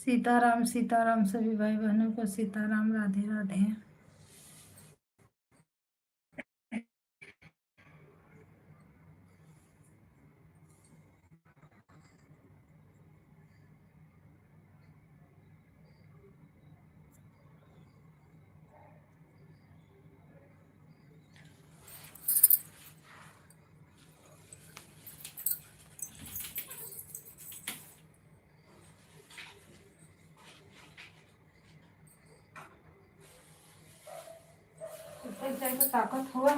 सीताराम सीताराम सभी भाई बहनों को सीताराम। राधे राधे। ताकत हुआ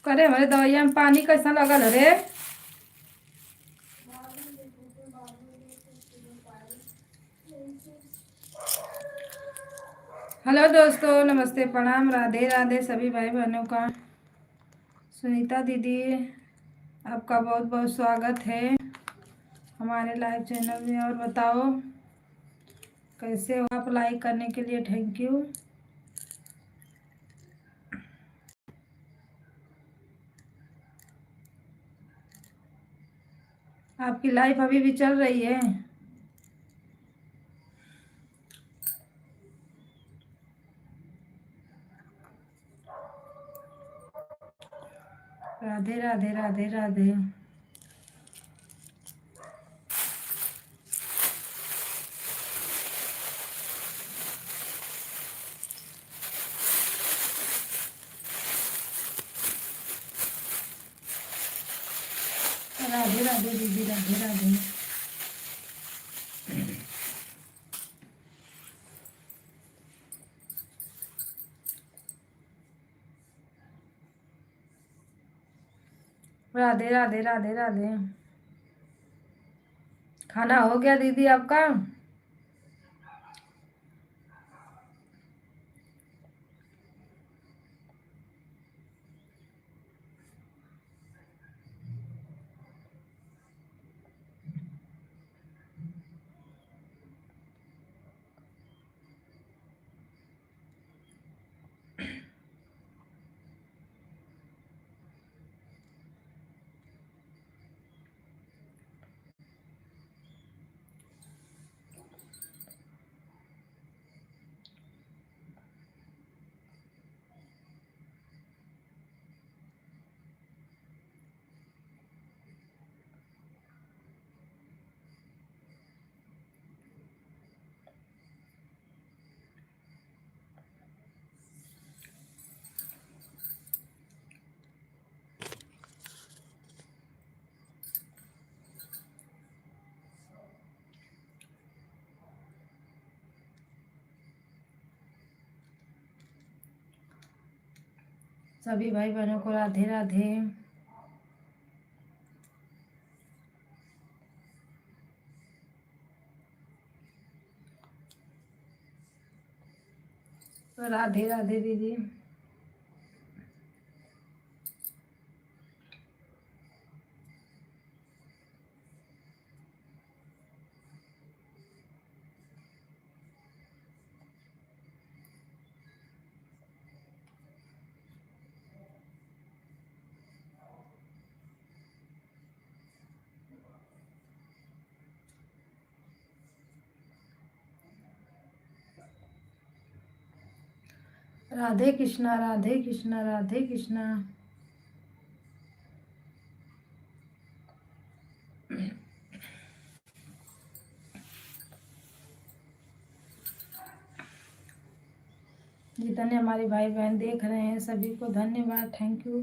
करे। हमारे दवाइया में पानी कैसा लगल रे? हेलो दोस्तों, नमस्ते, प्रणाम, राधे राधे सभी भाई बहनों का। सुनीता दीदी, आपका बहुत बहुत स्वागत है हमारे लाइव चैनल में। और बताओ कैसे हो आप? लाइक करने के लिए थैंक यू। आपकी लाइफ अभी भी चल रही है? राधे राधे राधे राधे। राधे राधे दीदी, राधे राधे। राधे राधे राधे राधे। खाना हो गया दीदी आपका? सभी भाई बहनों को राधे राधे। राधे राधे दीदी। राधे कृष्णा, राधे कृष्णा, राधे कृष्णा। जितने हमारे भाई बहन देख रहे हैं सभी को धन्यवाद, थैंक यू।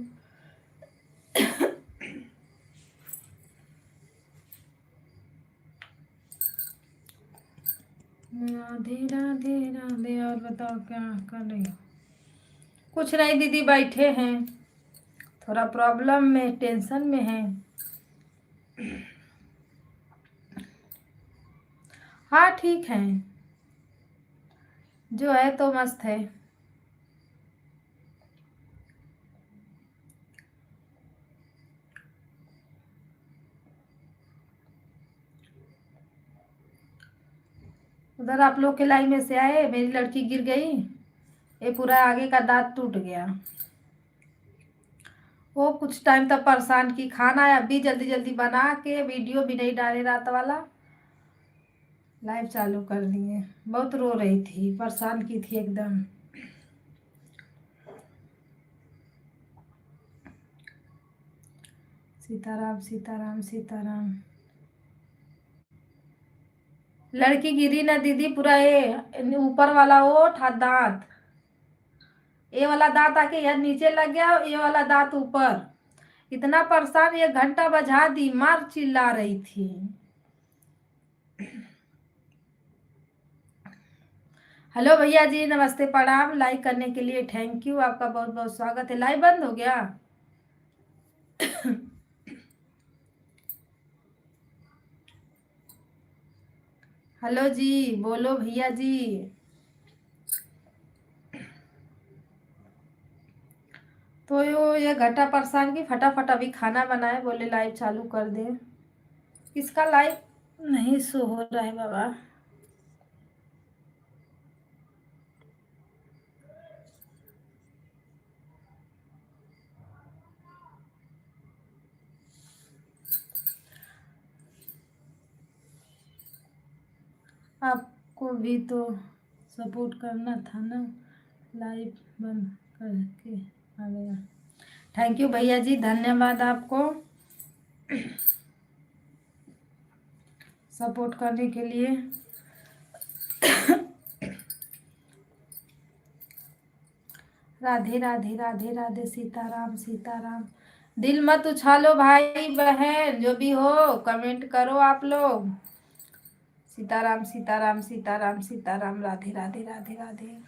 राधे राधे राधे। और बताओ क्या कर रही हो? कुछ नहीं दीदी, बैठे हैं, थोड़ा प्रॉब्लम में, टेंशन में है। हाँ ठीक है, जो है तो मस्त है। उधर आप लोग के लाइन में से आए, मेरी लड़की गिर गई, ये पूरा आगे का दांत टूट गया। वो कुछ टाइम तक परेशान की, खाना अभी जल्दी जल्दी बना के वीडियो भी नहीं डाले रात वाला, लाइव चालू कर दिए। बहुत रो रही थी, परेशान की थी एकदम। सीताराम सीताराम सीताराम। लड़की गिरी ना दीदी, पूरा ये ऊपर वाला ओठ और दांत, ये वाला दांत आके यहाँ नीचे लग गया, ये वाला दांत ऊपर। इतना परेशान, 1 घंटा बजा दी, मार चिल्ला रही थी। हेलो भैया जी, नमस्ते प्रणाम। लाइक करने के लिए थैंक यू, आपका बहुत बहुत स्वागत है। लाइव बंद हो गया। हेलो जी, बोलो भैया जी। तो ये घटा परेशान की, फटाफट अभी खाना बनाए, बोले लाइव चालू कर दे। किसका लाइव नहीं शो हो रहा है बाबा? आपको भी तो सपोर्ट करना था ना, लाइव बंद करके आ गया। थैंक यू भैया जी, धन्यवाद आपको सपोर्ट करने के लिए। राधे राधे राधे राधे, सीताराम सीताराम। दिल मत उछालो भाई बहन, जो भी हो कमेंट करो आप लोग। सीताराम सीताराम सीताराम सीताराम, राधे राधे राधे राधे।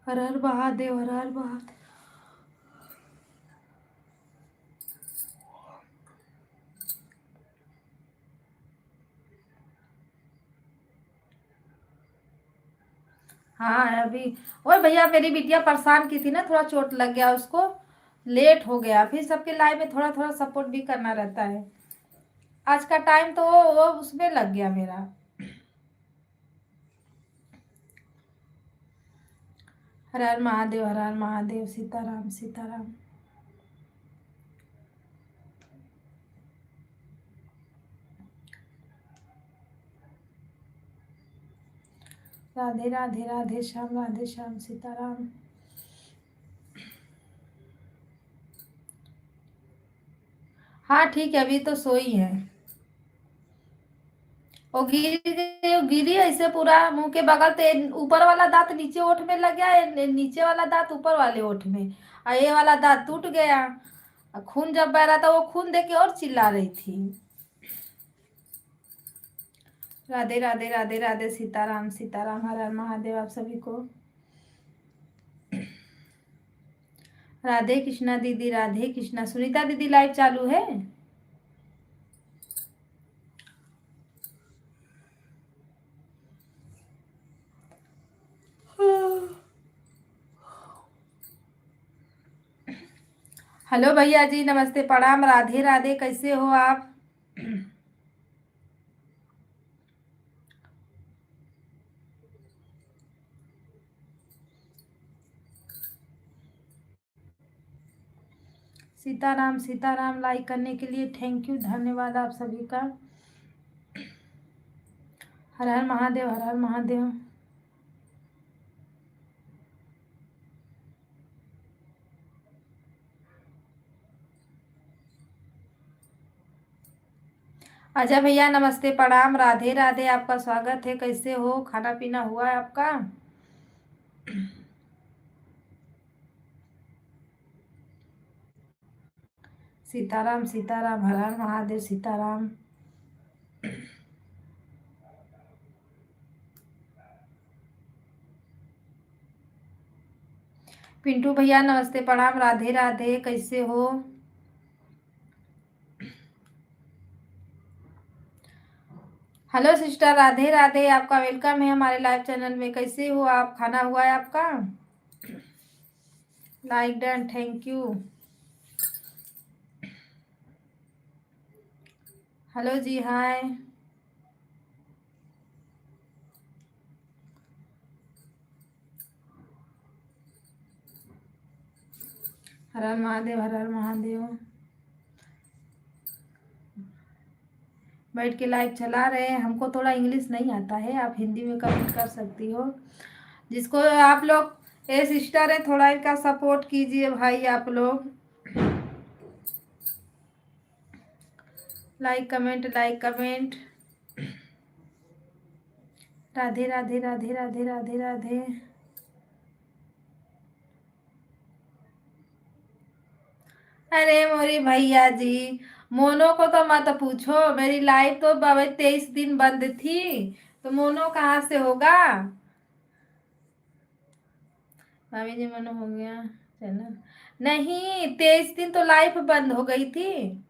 हर हर महादेव, हर हर महादेव। हाँ अभी, ओए भैया मेरी बिटिया परेशान की थी ना, थोड़ा चोट लग गया उसको, लेट हो गया। फिर सबके लाइव में थोड़ा थोड़ा सपोर्ट भी करना रहता है। आज का टाइम तो वो उसमें लग गया मेरा। हर हर महादेव, हर हर महादेव, सीताराम सीताराम। राधे राधे राधे श्याम, राधे श्याम, सीताराम। हाँ ठीक है, अभी तो सोई है। वो गिरी ऐसे पूरा मुंह के बगल से, ऊपर वाला दांत नीचे ओठ में लग गया, नीचे वाला दांत ऊपर वाले ओठ में, और ये वाला दांत टूट गया। खून जब बह रहा था, वो खून देख के और चिल्ला रही थी। राधे राधे राधे राधे, सीताराम सीताराम, हर हर महादेव आप सभी को। राधे कृष्णा दीदी, राधे कृष्णा। सुनीता दीदी लाइव चालू है? हेलो भैया जी, नमस्ते प्रणाम, राधे राधे, कैसे हो आप? सीताराम सीताराम, लाइक करने के लिए थैंक यू, धन्यवाद आप सभी का। हर हर महादेव, हर हर महादेव। अजय भैया नमस्ते प्रणाम, राधे राधे, आपका स्वागत है। कैसे हो, खाना पीना हुआ है आपका? सीताराम सीताराम, हर हर महादेव, सीताराम। पिंटू भैया नमस्ते प्रणाम, राधे राधे, कैसे हो? हेलो सिस्टर, राधे राधे, आपका वेलकम है हमारे लाइव चैनल में। कैसे हो आप? खाना हुआ है आपका? Like done, thank you. Hello जी, हाय। हर हर महादेव, हर हर महादेव। बैठ के लाइव चला रहे हैं। हमको थोड़ा इंग्लिश नहीं आता है, आप हिंदी में कमेंट कर सकती हो। जिसको आप लोग ए सिस्टर है, थोड़ा इनका सपोर्ट कीजिए भाई आप लोग। Like comment, like comment. Radhe Radhe Radhe Radhe Radhe Radhe. अरे मोरी भैया जी, मोनो को तो मत पूछो। मेरी लाइफ तो 23 दिन बंद थी, तो मोनो कहाँ से होगा। भाभी जी, मोनो हो गया चैनल? नहीं, 23 दिन तो लाइफ बंद हो गई थी।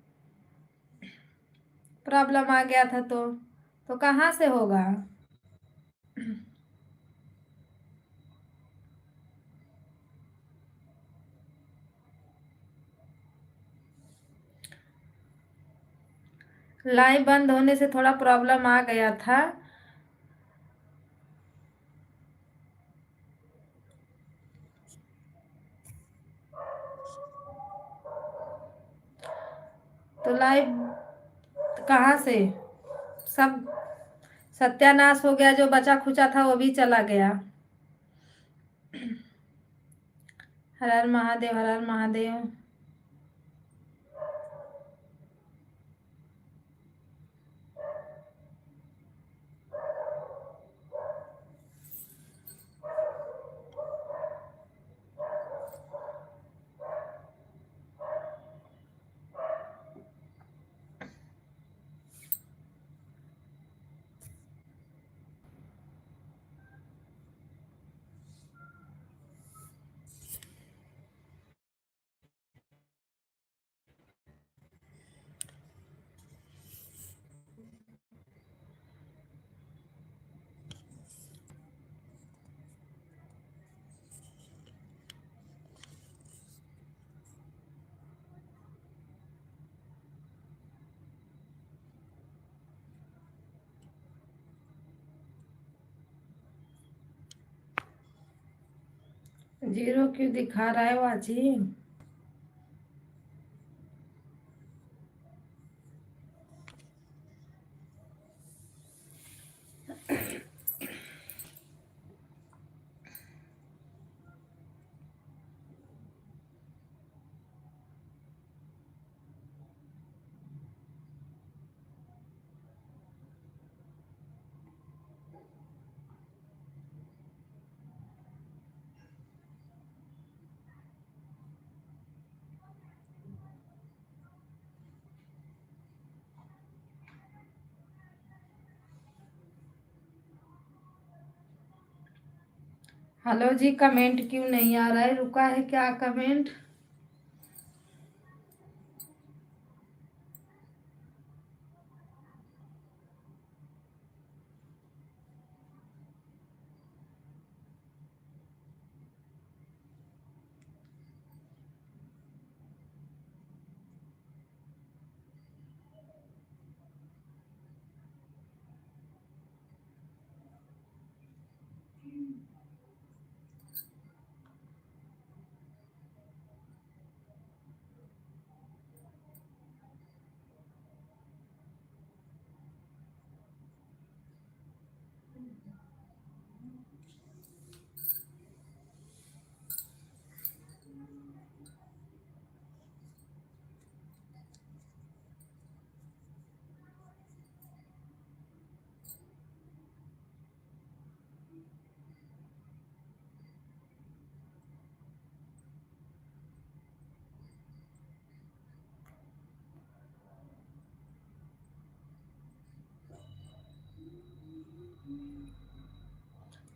प्रॉब्लम आ गया था तो कहाँ से होगा। लाइव बंद होने से थोड़ा प्रॉब्लम आ गया था। तो लाइव कहाँ से सब सत्यानाश हो गया। जो बचा खुचा था वो भी चला गया। हर हर महादेव, हर हर महादेव। जीरो क्यों दिखा रहा है वाची। हेलो जी, कमेंट क्यों नहीं आ रहा है? रुका है क्या कमेंट?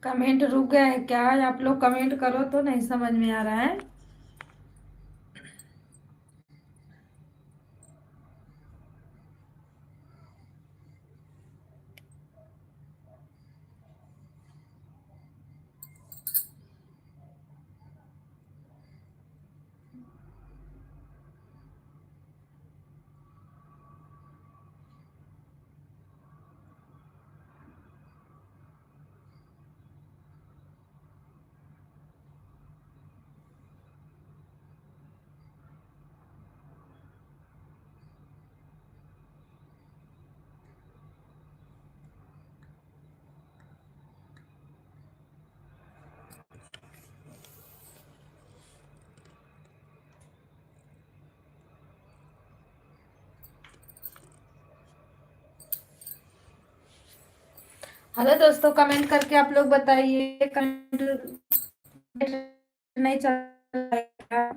कमेंट रुक गया है क्या? आप लोग कमेंट करो तो नहीं समझ में आ रहा है। हेलो दोस्तों, कमेंट करके आप लोग बताइए। कमेंट नहीं चल रहा है।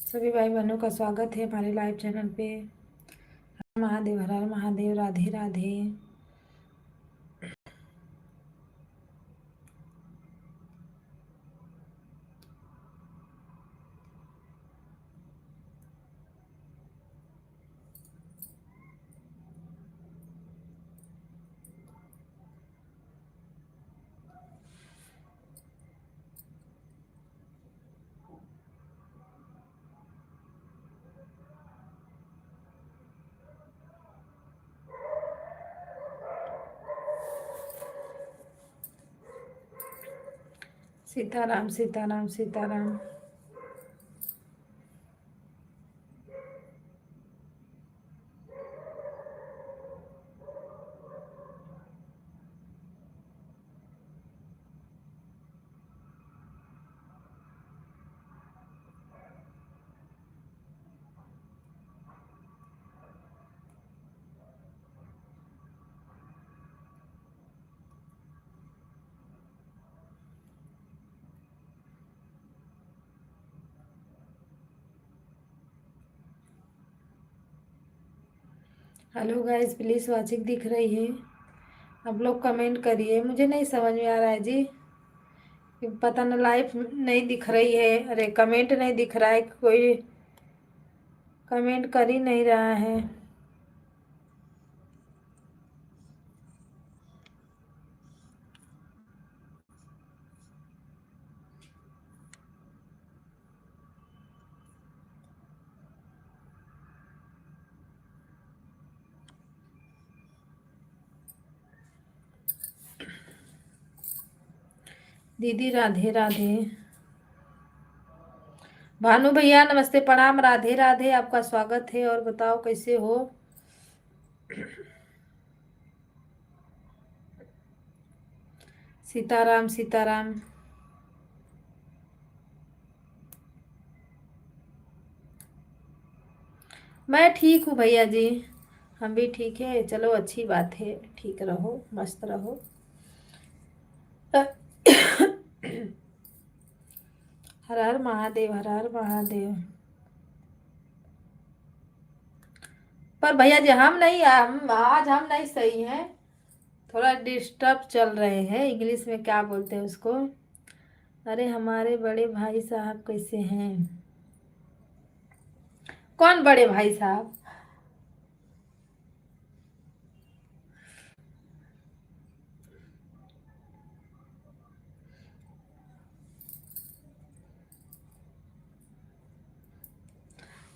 सभी भाई बहनों का स्वागत है हमारे लाइव चैनल पे। महादेव, हर हर Mahadev, Radhe Radhe. Sitaram Sitaram Sitaram. Hello guys, please watching दिख रही है? आप लोग कमेंट करिए, मुझे नहीं समझ में आ रहा है जी। पता ना, लाइव नहीं दिख रही है। अरे कमेंट नहीं दिख रहा है, कोई कमेंट कर ही नहीं रहा है। दीदी राधे राधे। भानु भैया नमस्ते, प्रणाम, राधे राधे, आपका स्वागत है। और बताओ कैसे हो? सीताराम सीताराम। मैं ठीक हूँ भैया जी। हम भी ठीक है, चलो अच्छी बात है। ठीक रहो, मस्त रहो। हर हर महादेव, हर हर महादेव। पर भैया जी, हम नहीं सही हैं। थोड़ा डिस्टर्ब चल रहे हैं। इंग्लिश में क्या बोलते हैं उसको? अरे हमारे बड़े भाई साहब कैसे हैं? कौन बड़े भाई साहब?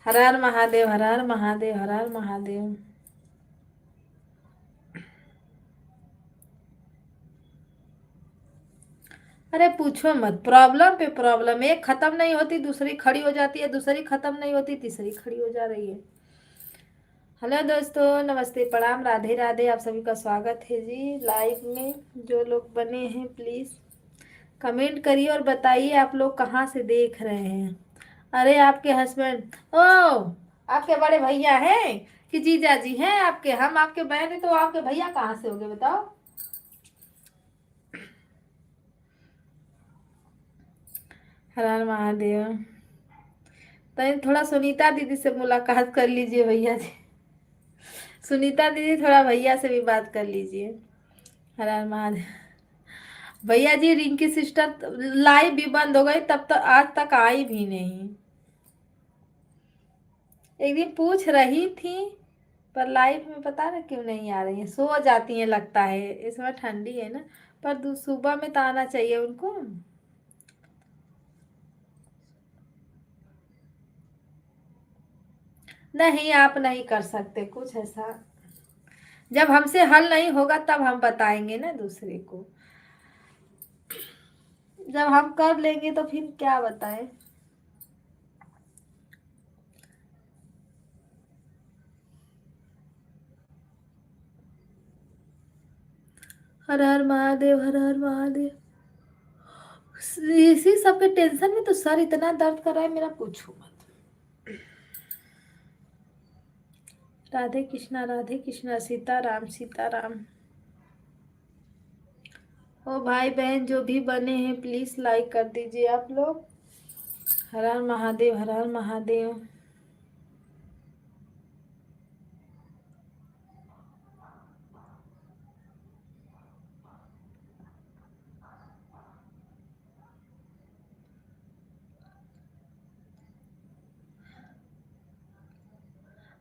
हर हर महादेव, हर हर महादेव, हर हर महादेव। अरे पूछो मत, प्रॉब्लम पे प्रॉब्लम, एक खत्म नहीं होती दूसरी खड़ी हो जाती है, दूसरी खत्म नहीं होती तीसरी खड़ी हो जा रही है। हेलो दोस्तों, नमस्ते, प्रणाम, राधे राधे, आप सभी का स्वागत है जी लाइव में। जो लोग बने हैं प्लीज़ कमेंट करिए और बताइए आप लोग कहाँ से देख रहे हैं। अरे आपके हस्बैंड, ओ आपके बड़े भैया हैं कि जीजा जी हैं आपके? हम आपके बहन हैं तो आपके भैया कहाँ से होंगे बताओ? हर हर महादेव। तो थोड़ा सुनीता दीदी से मुलाकात कर लीजिए भैया जी। सुनीता दीदी, थोड़ा भैया से भी बात कर लीजिए। हर हर महादेव। भैया जी, रिंकी सिस्टर लाइव भी बंद हो गई, तब तक आज तक आई भी नहीं। एक दिन पूछ रही थी, पर लाइव में पता ना क्यों नहीं आ रही है, सो जाती है लगता है, इस समय ठंडी है ना। पर सुबह में तो आना चाहिए उनको। नहीं, आप नहीं कर सकते कुछ ऐसा। जब हमसे हल नहीं होगा तब हम बताएंगे ना दूसरे को। जब हम कर लेंगे तो फिर क्या बताएं। हर हर महादेव, हर हर महादेव। इसी सब के टेंशन में तो सर इतना दर्द कर रहा है मेरा, पूछो मत। राधे कृष्णा, राधे कृष्णा, सीताराम सीताराम। ओ भाई बहन जो भी बने हैं प्लीज लाइक कर दीजिए आप लोग। हर हर महादेव, हर हर महादेव।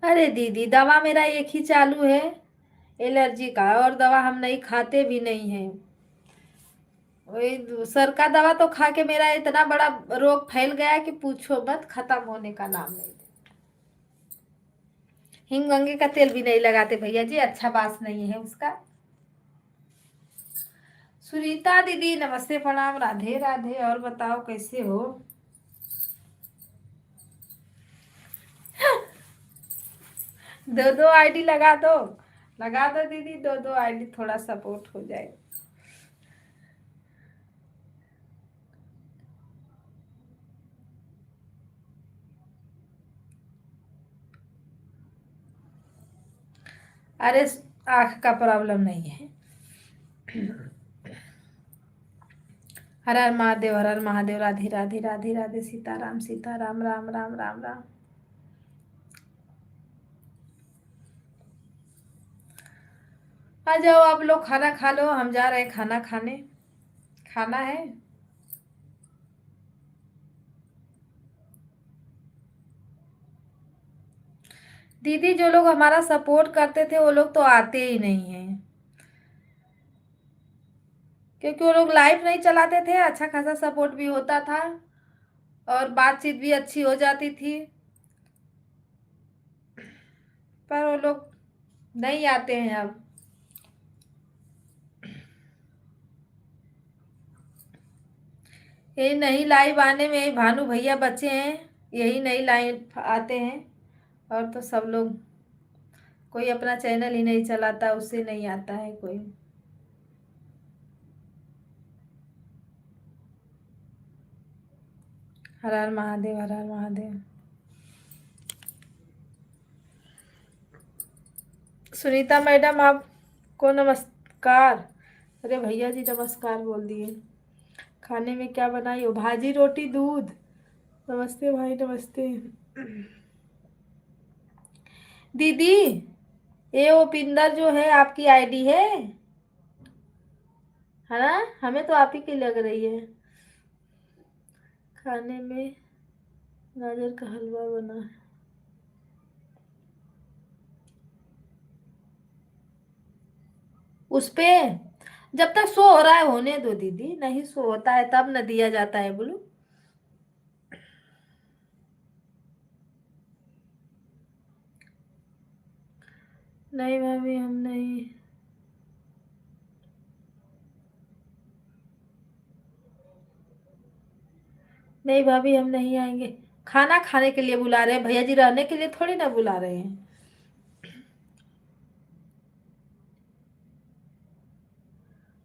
अरे दीदी दवा मेरा एक ही चालू है एलर्जी का, और दवा हम नहीं खाते भी नहीं हैं। वही सर का दवा तो खा के मेरा इतना बड़ा रोग फैल गया कि पूछो मत, खत्म होने का नाम नहीं। हिंग गंगे का तेल भी नहीं लगाते भैया जी, अच्छा बास नहीं है उसका। सुनीता दीदी नमस्ते प्रणाम, राधे राधे। और बताओ कैसे हो? दो दो आईडी लगा दो, लगा दो दीदी, दो दो आईडी, थोड़ा सपोर्ट हो जाए। अरे आंख का प्रॉब्लम नहीं है। हर हर महादेव, हर हर महादेव। राधे राधे, राधे राधे। सीताराम सीताराम, राम राम राम राम। आ जाओ आप लोग, खाना खा लो, हम जा रहे हैं खाना खाने। खाना है। दीदी जो लोग हमारा सपोर्ट करते थे वो लोग तो आते ही नहीं हैं, क्योंकि वो लोग लाइव नहीं चलाते थे, अच्छा खासा सपोर्ट भी होता था और बातचीत भी अच्छी हो जाती थी, पर वो लोग नहीं आते हैं अब। ये नई लाइव आने में भानु भैया बचे हैं, यही नई लाइव आते हैं, और तो सब लोग, कोई अपना चैनल ही नहीं चलाता, उससे नहीं आता है कोई। हर हर महादेव, हर हर महादेव। सुनीता मैडम आपको नमस्कार। अरे भैया जी नमस्कार बोल दिए। खाने में क्या बनाई हो? भाजी रोटी दूध। नमस्ते भाई नमस्ते। दीदी ये उपिंदर जो है आपकी आईडी है ना? हमें तो आप ही की लग रही है। खाने में गाजर का हलवा बना है। उस पे जब तक शो हो रहा है होने दो दीदी, नहीं शो होता है तब न दिया जाता है बोलो। नहीं भाभी हम नहीं। नहीं भाभी हम नहीं आएंगे। खाना खाने के लिए बुला रहे हैं भैया जी, रहने के लिए थोड़ी ना बुला रहे हैं।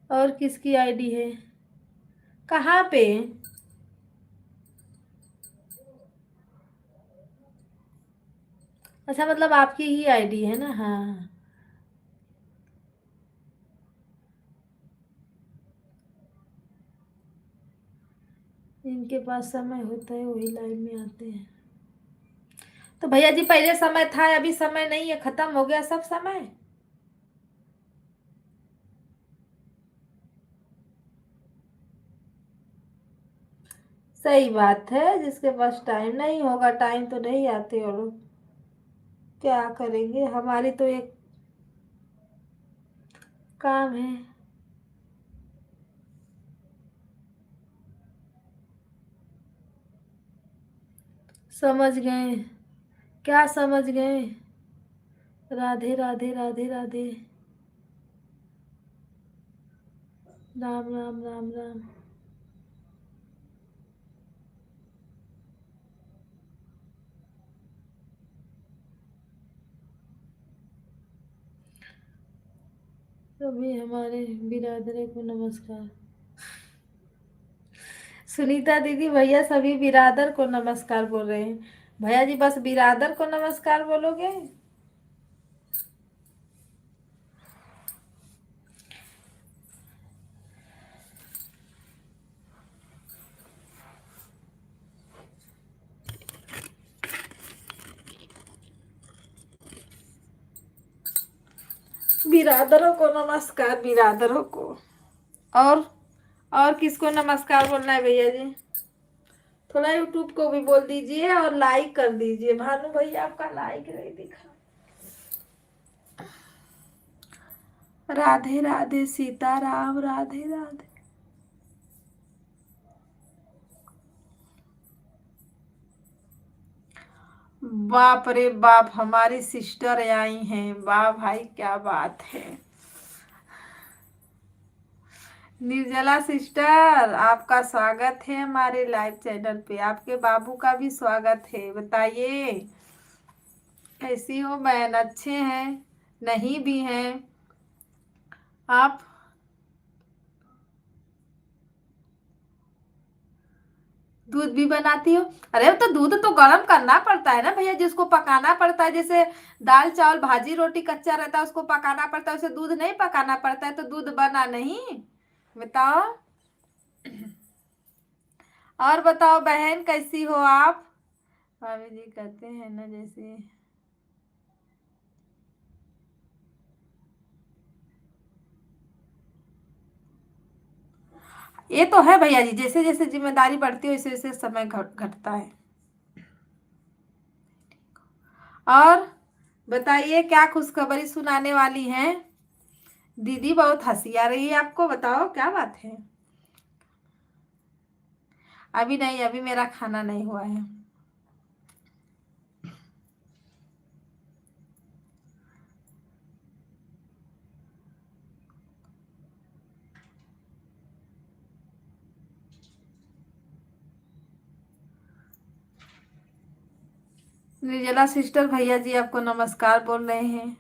और किसकी आईडी है? कहाँ पे? अच्छा मतलब आपकी ही आईडी है ना? हाँ। इनके पास समय होता है वही लाइव में आते हैं। तो भैया जी पहले समय था, अभी समय नहीं है, खत्म हो गया सब समय। सही बात है, जिसके पास टाइम नहीं होगा, टाइम तो नहीं आते, और क्या करेंगे, हमारी तो एक काम है। समझ गए? क्या समझ गए? राधे राधे, राधे राधे। राम राम राम राम। सभी हमारे बिरादरे को नमस्कार। सुनीता दीदी भैया सभी बिरादर को नमस्कार बोल रहे हैं। भैया जी बस बिरादर को नमस्कार बोलोगे? बिरादरों को नमस्कार, बिरादरों को। और और किसको नमस्कार बोलना है भैया जी? थोड़ा यूट्यूब को भी बोल दीजिए और लाइक कर दीजिए। भानु भैया आपका लाइक नहीं दिखा। राधे राधे सीताराम, राधे राधे। बाप रे बाप, हमारी सिस्टर आई हैं। वाह भाई क्या बात है। निर्जला सिस्टर आपका स्वागत है हमारे लाइव चैनल पे। आपके बाबू का भी स्वागत है। बताइए कैसी हो बहन? अच्छे हैं? नहीं भी हैं आप? दूध भी बनाती हो? अरे तो दूध तो गर्म करना पड़ता है ना भैया, जिसको पकाना पड़ता है। जैसे दाल चावल भाजी रोटी कच्चा रहता है उसको पकाना पड़ता है, उसे दूध नहीं पकाना पड़ता है तो दूध बना नहीं? बताओ। और बताओ बहन कैसी हो आप? भाभी जी कहते हैं ना जैसे। ये तो है भैया जी, जैसे जैसे जिम्मेदारी बढ़ती है वैसे वैसे समय घटता है। और बताइए क्या खुशखबरी सुनाने वाली हैं? दीदी बहुत हंसी आ रही है आपको, बताओ क्या बात है? अभी नहीं, अभी मेरा खाना नहीं हुआ है। निर्जला सिस्टर भैया जी आपको नमस्कार बोल रहे हैं।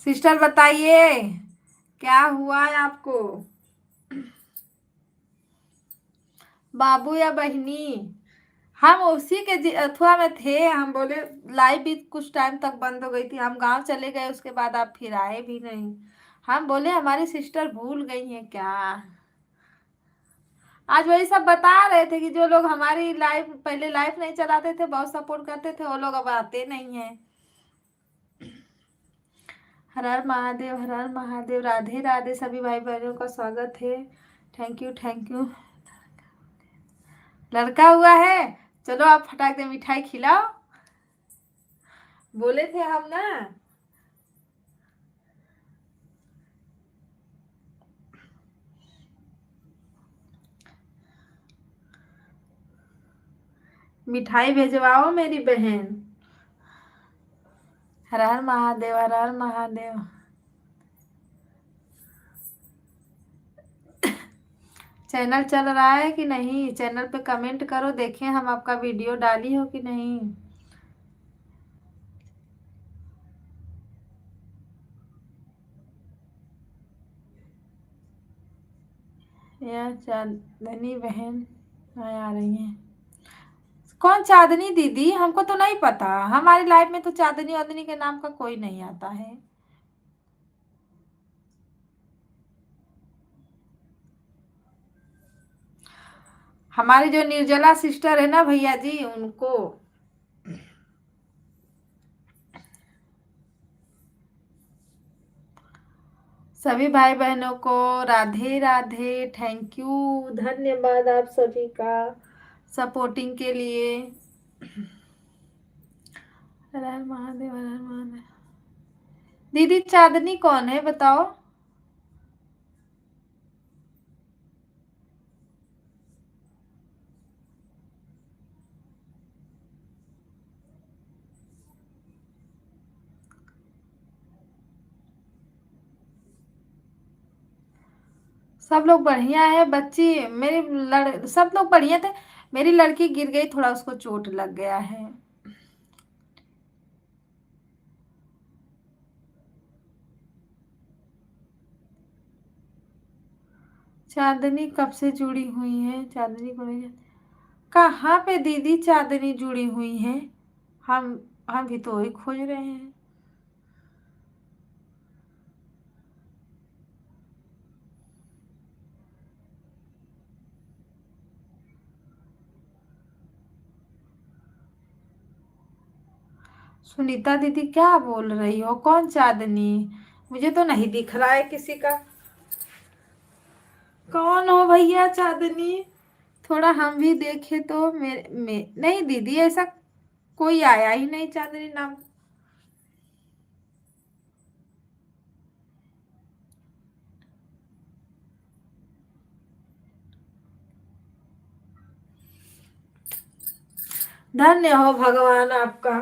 सिस्टर बताइए क्या हुआ है आपको? बाबू या बहनी? हम उसी के अथवा में थे। हम बोले लाइव भी कुछ टाइम तक बंद हो गई थी, हम गांव चले गए, उसके बाद आप फिर आए भी नहीं। हम बोले हमारी सिस्टर भूल गई हैं क्या। आज वही सब बता रहे थे कि जो लोग हमारी लाइफ पहले लाइफ नहीं चलाते थे, बहुत सपोर्ट करते थे, वो लोग अब आते नहीं हैं। हर हर महादेव, हर हर महादेव। राधे राधे सभी भाई बहनों का स्वागत है। Thank you thank you. लड़का हुआ है? चलो आप फटाक दे मिठाई खिलाओ। बोले थे हम ना। मिठाई भेजवाओ मेरी बहन। हर हर महादेव, हर हर महादेव। चैनल चल रहा है कि नहीं? चैनल पे कमेंट करो, देखें हम आपका वीडियो डाली हो कि नहीं। यह चांदनी बहन आ रही है। कौन चांदनी दीदी? हमको तो नहीं पता। हमारी लाइफ में तो चांदनी वादनी के नाम का कोई नहीं आता है। हमारी जो निर्जला सिस्टर है ना भैया जी, उनको। सभी भाई बहनों को राधे राधे। थैंक यू, धन्यवाद आप सभी का सपोर्टिंग के लिए। हर हर महादेव, हर हर महादेव। दीदी चांदनी कौन है बताओ? सब लोग बढ़िया है। बच्ची मेरी सब लोग बढ़िया थे। मेरी लड़की गिर गई, थोड़ा उसको चोट लग गया है। चांदनी कब से जुड़ी हुई है? चांदनी को नहीं कहाँ पे दीदी चांदनी जुड़ी हुई है? हम हम भी तो वही खोज रहे हैं। सुनीता दीदी क्या बोल रही हो? कौन चांदनी? मुझे तो नहीं दिख रहा है किसी का। कौन हो भैया चांदनी? थोड़ा हम भी देखे तो नहीं दीदी, ऐसा कोई आया ही नहीं चांदनी नाम। धन्य हो भगवान आपका।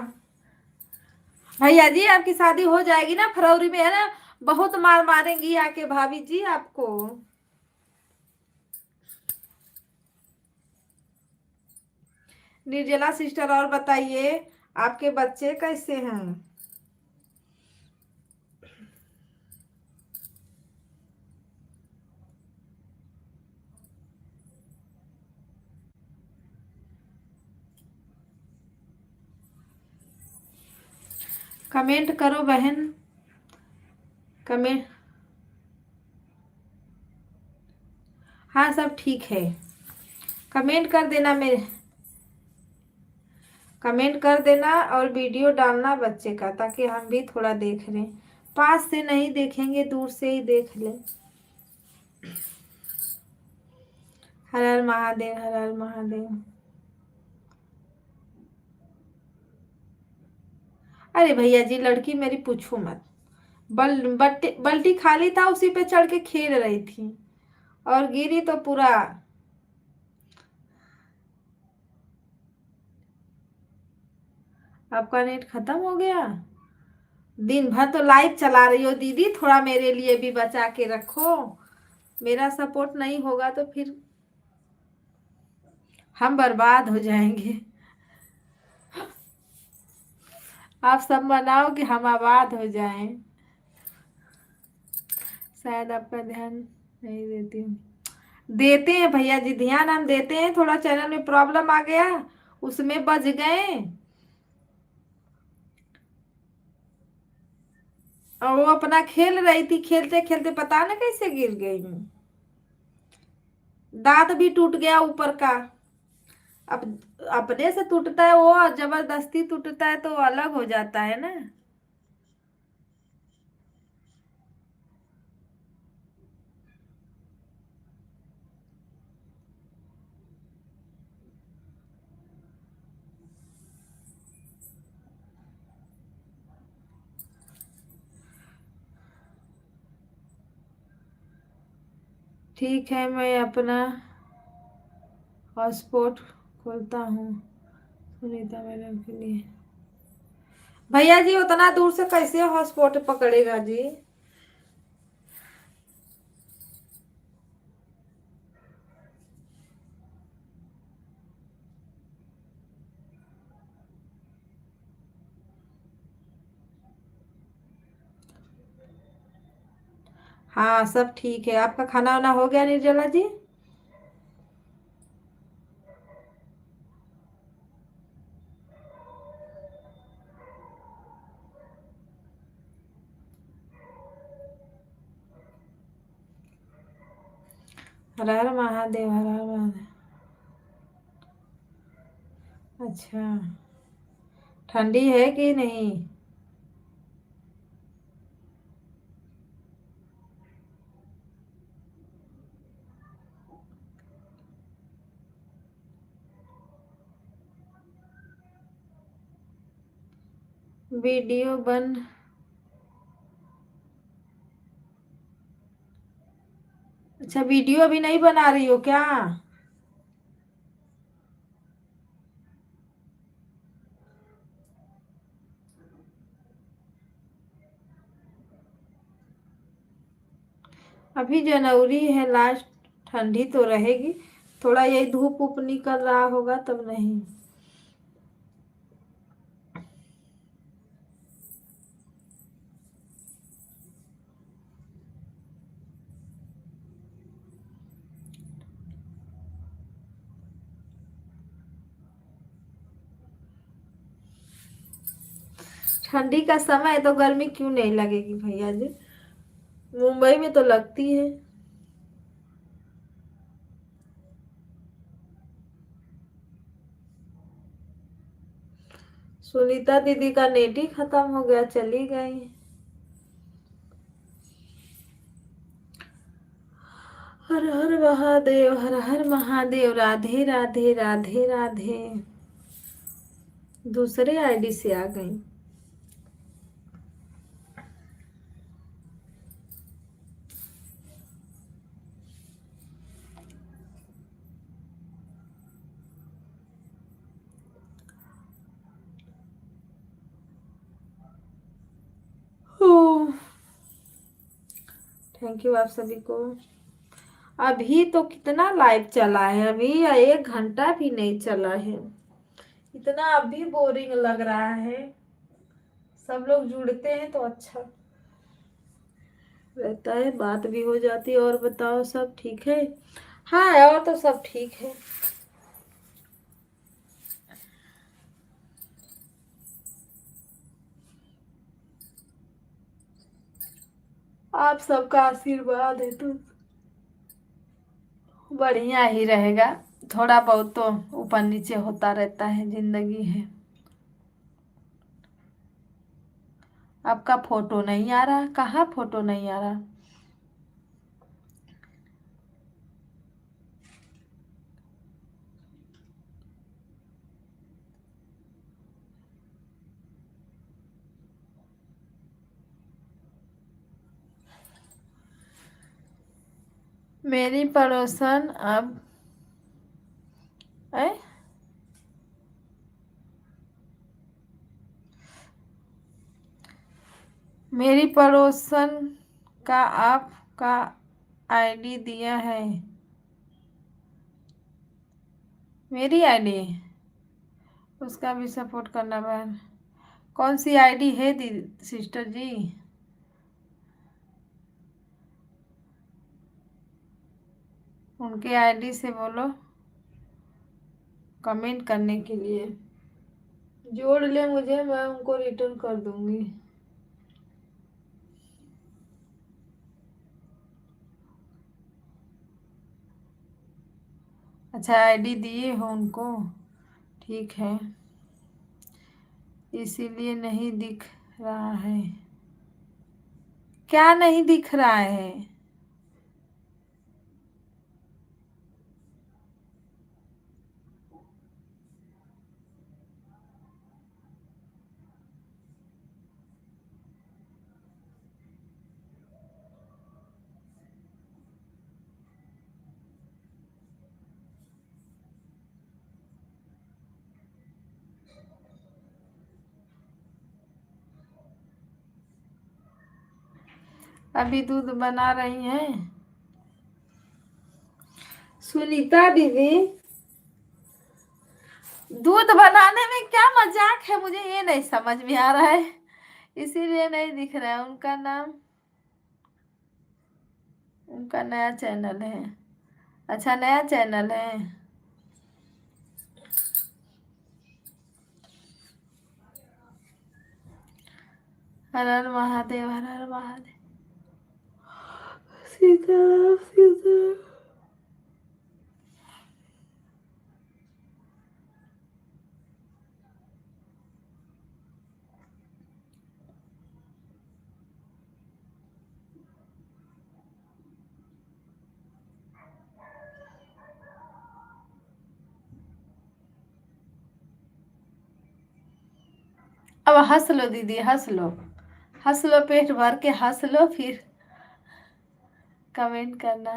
भैया जी आपकी शादी हो जाएगी ना फरवरी में, है ना? बहुत मार मारेंगी आके भाभी जी आपको। निर्जला सिस्टर और बताइए, आपके बच्चे कैसे हैं? कमेंट करो बहन। कमेंट। हाँ सब ठीक है। कमेंट कर देना मेरे। कमेंट कर देना और वीडियो डालना बच्चे का, ताकि हम भी थोड़ा देख लें। पास से नहीं देखेंगे, दूर से ही देख लें। हर हर महादेव, हर हर महादेव। अरे भैया जी लड़की मेरी पूछो मत। बल्टी खाली था, उसी पे चढ़ के खेल रही थी और गिरी तो पूरा। आपका नेट खत्म हो गया? दिन भर तो लाइव चला रही हो दीदी, थोड़ा मेरे लिए भी बचा के रखो। मेरा सपोर्ट नहीं होगा तो फिर हम बर्बाद हो जाएंगे। आप सब मनाओ कि हम आबाद हो जाएं। शायद आपका ध्यान नहीं देती हूँ। देते हैं भैया जी, ध्यान हम देते हैं। थोड़ा चैनल में प्रॉब्लम आ गया, उसमें बच गए। और वो अपना खेल रही थी, खेलते खेलते पता ना कैसे गिर गई। दांत भी टूट गया ऊपर का। अब अपने से टूटता है वो, जबरदस्ती टूटता है तो अलग हो जाता है ना। ठीक है, मैं अपना हॉटस्पॉट खोलता हूँ सुनीता मैडम के लिए। भैया जी उतना दूर से कैसे हॉटस्पॉट पकड़ेगा जी? हाँ सब ठीक है। आपका खाना वाना हो गया निर्जला जी? हर हर महादेव, हर हर महादेव। अच्छा, ठंडी है कि नहीं? वीडियो बन। अच्छा, वीडियो अभी नहीं बना रही हो क्या? अभी जनवरी है लास्ट, ठंडी तो रहेगी। थोड़ा यही धूप उप निकल रहा होगा तब नहीं। ठंडी का समय है तो गर्मी क्यों नहीं लगेगी भैया जी। मुंबई में तो लगती है। सुनीता दीदी का नेट ही खत्म हो गया, चली गई। हर हर महादेव, हर हर महादेव, राधे राधे राधे राधे। दूसरे आईडी से आ गई। थैंक यू आप सभी को। अभी तो कितना लाइव चला है, अभी 1 घंटा भी नहीं चला है। इतना अभी बोरिंग लग रहा है। सब लोग जुड़ते हैं तो अच्छा रहता है, बात भी हो जाती है। और बताओ सब ठीक है? हाँ, और तो सब ठीक है। आप सबका आशीर्वाद है तो बढ़िया ही रहेगा। थोड़ा बहुत तो ऊपर नीचे होता रहता है, जिंदगी है। आपका फोटो नहीं आ रहा, कहाँ फोटो नहीं आ रहा? मेरी पड़ोसन अब ए? मेरी पड़ोसन का आपका आईडी दिया है। मेरी आईडी उसका भी सपोर्ट करना बहन। कौन सी आईडी है दी सिस्टर जी? उनके आईडी से बोलो कमेंट करने के लिए। जोड़ ले मुझे, मैं उनको रिटर्न कर दूंगी। अच्छा, आईडी दिए हो उनको, ठीक है। इसीलिए नहीं दिख रहा है। क्या नहीं दिख रहा है? अभी दूध बना रही हैं सुनीता दीदी। दूध बनाने में क्या मजाक है, मुझे ये नहीं समझ में आ रहा है। इसीलिए नहीं दिख रहा है उनका नाम। उनका नया चैनल है। अच्छा, नया चैनल है। हर हर महादेव, हर हर महादेव। सीताराम सीताराम। अब हंस लो दीदी, हंस लो, हंस लो, पेट भर के हंस लो, फिर कमेंट करना।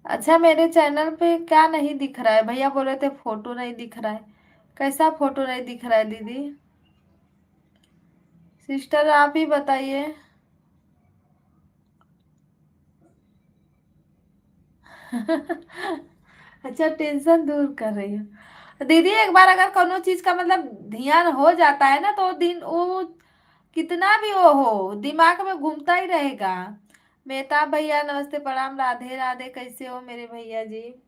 अच्छा, मेरे चैनल पे क्या नहीं दिख रहा है? भैया बोल रहे थे फोटो नहीं दिख रहा है। कैसा फोटो नहीं दिख रहा है दीदी? सिस्टर आप ही बताइए। अच्छा, टेंशन दूर कर रही हो। दीदी एक बार अगर कोनो चीज का मतलब ध्यान हो जाता है ना, तो दिन वो कितना भी वो हो दिमाग में घूमता ही रहेगा। मेहताब भैया नमस्ते प्रणाम, राधे राधे, कैसे हो मेरे भैया जी।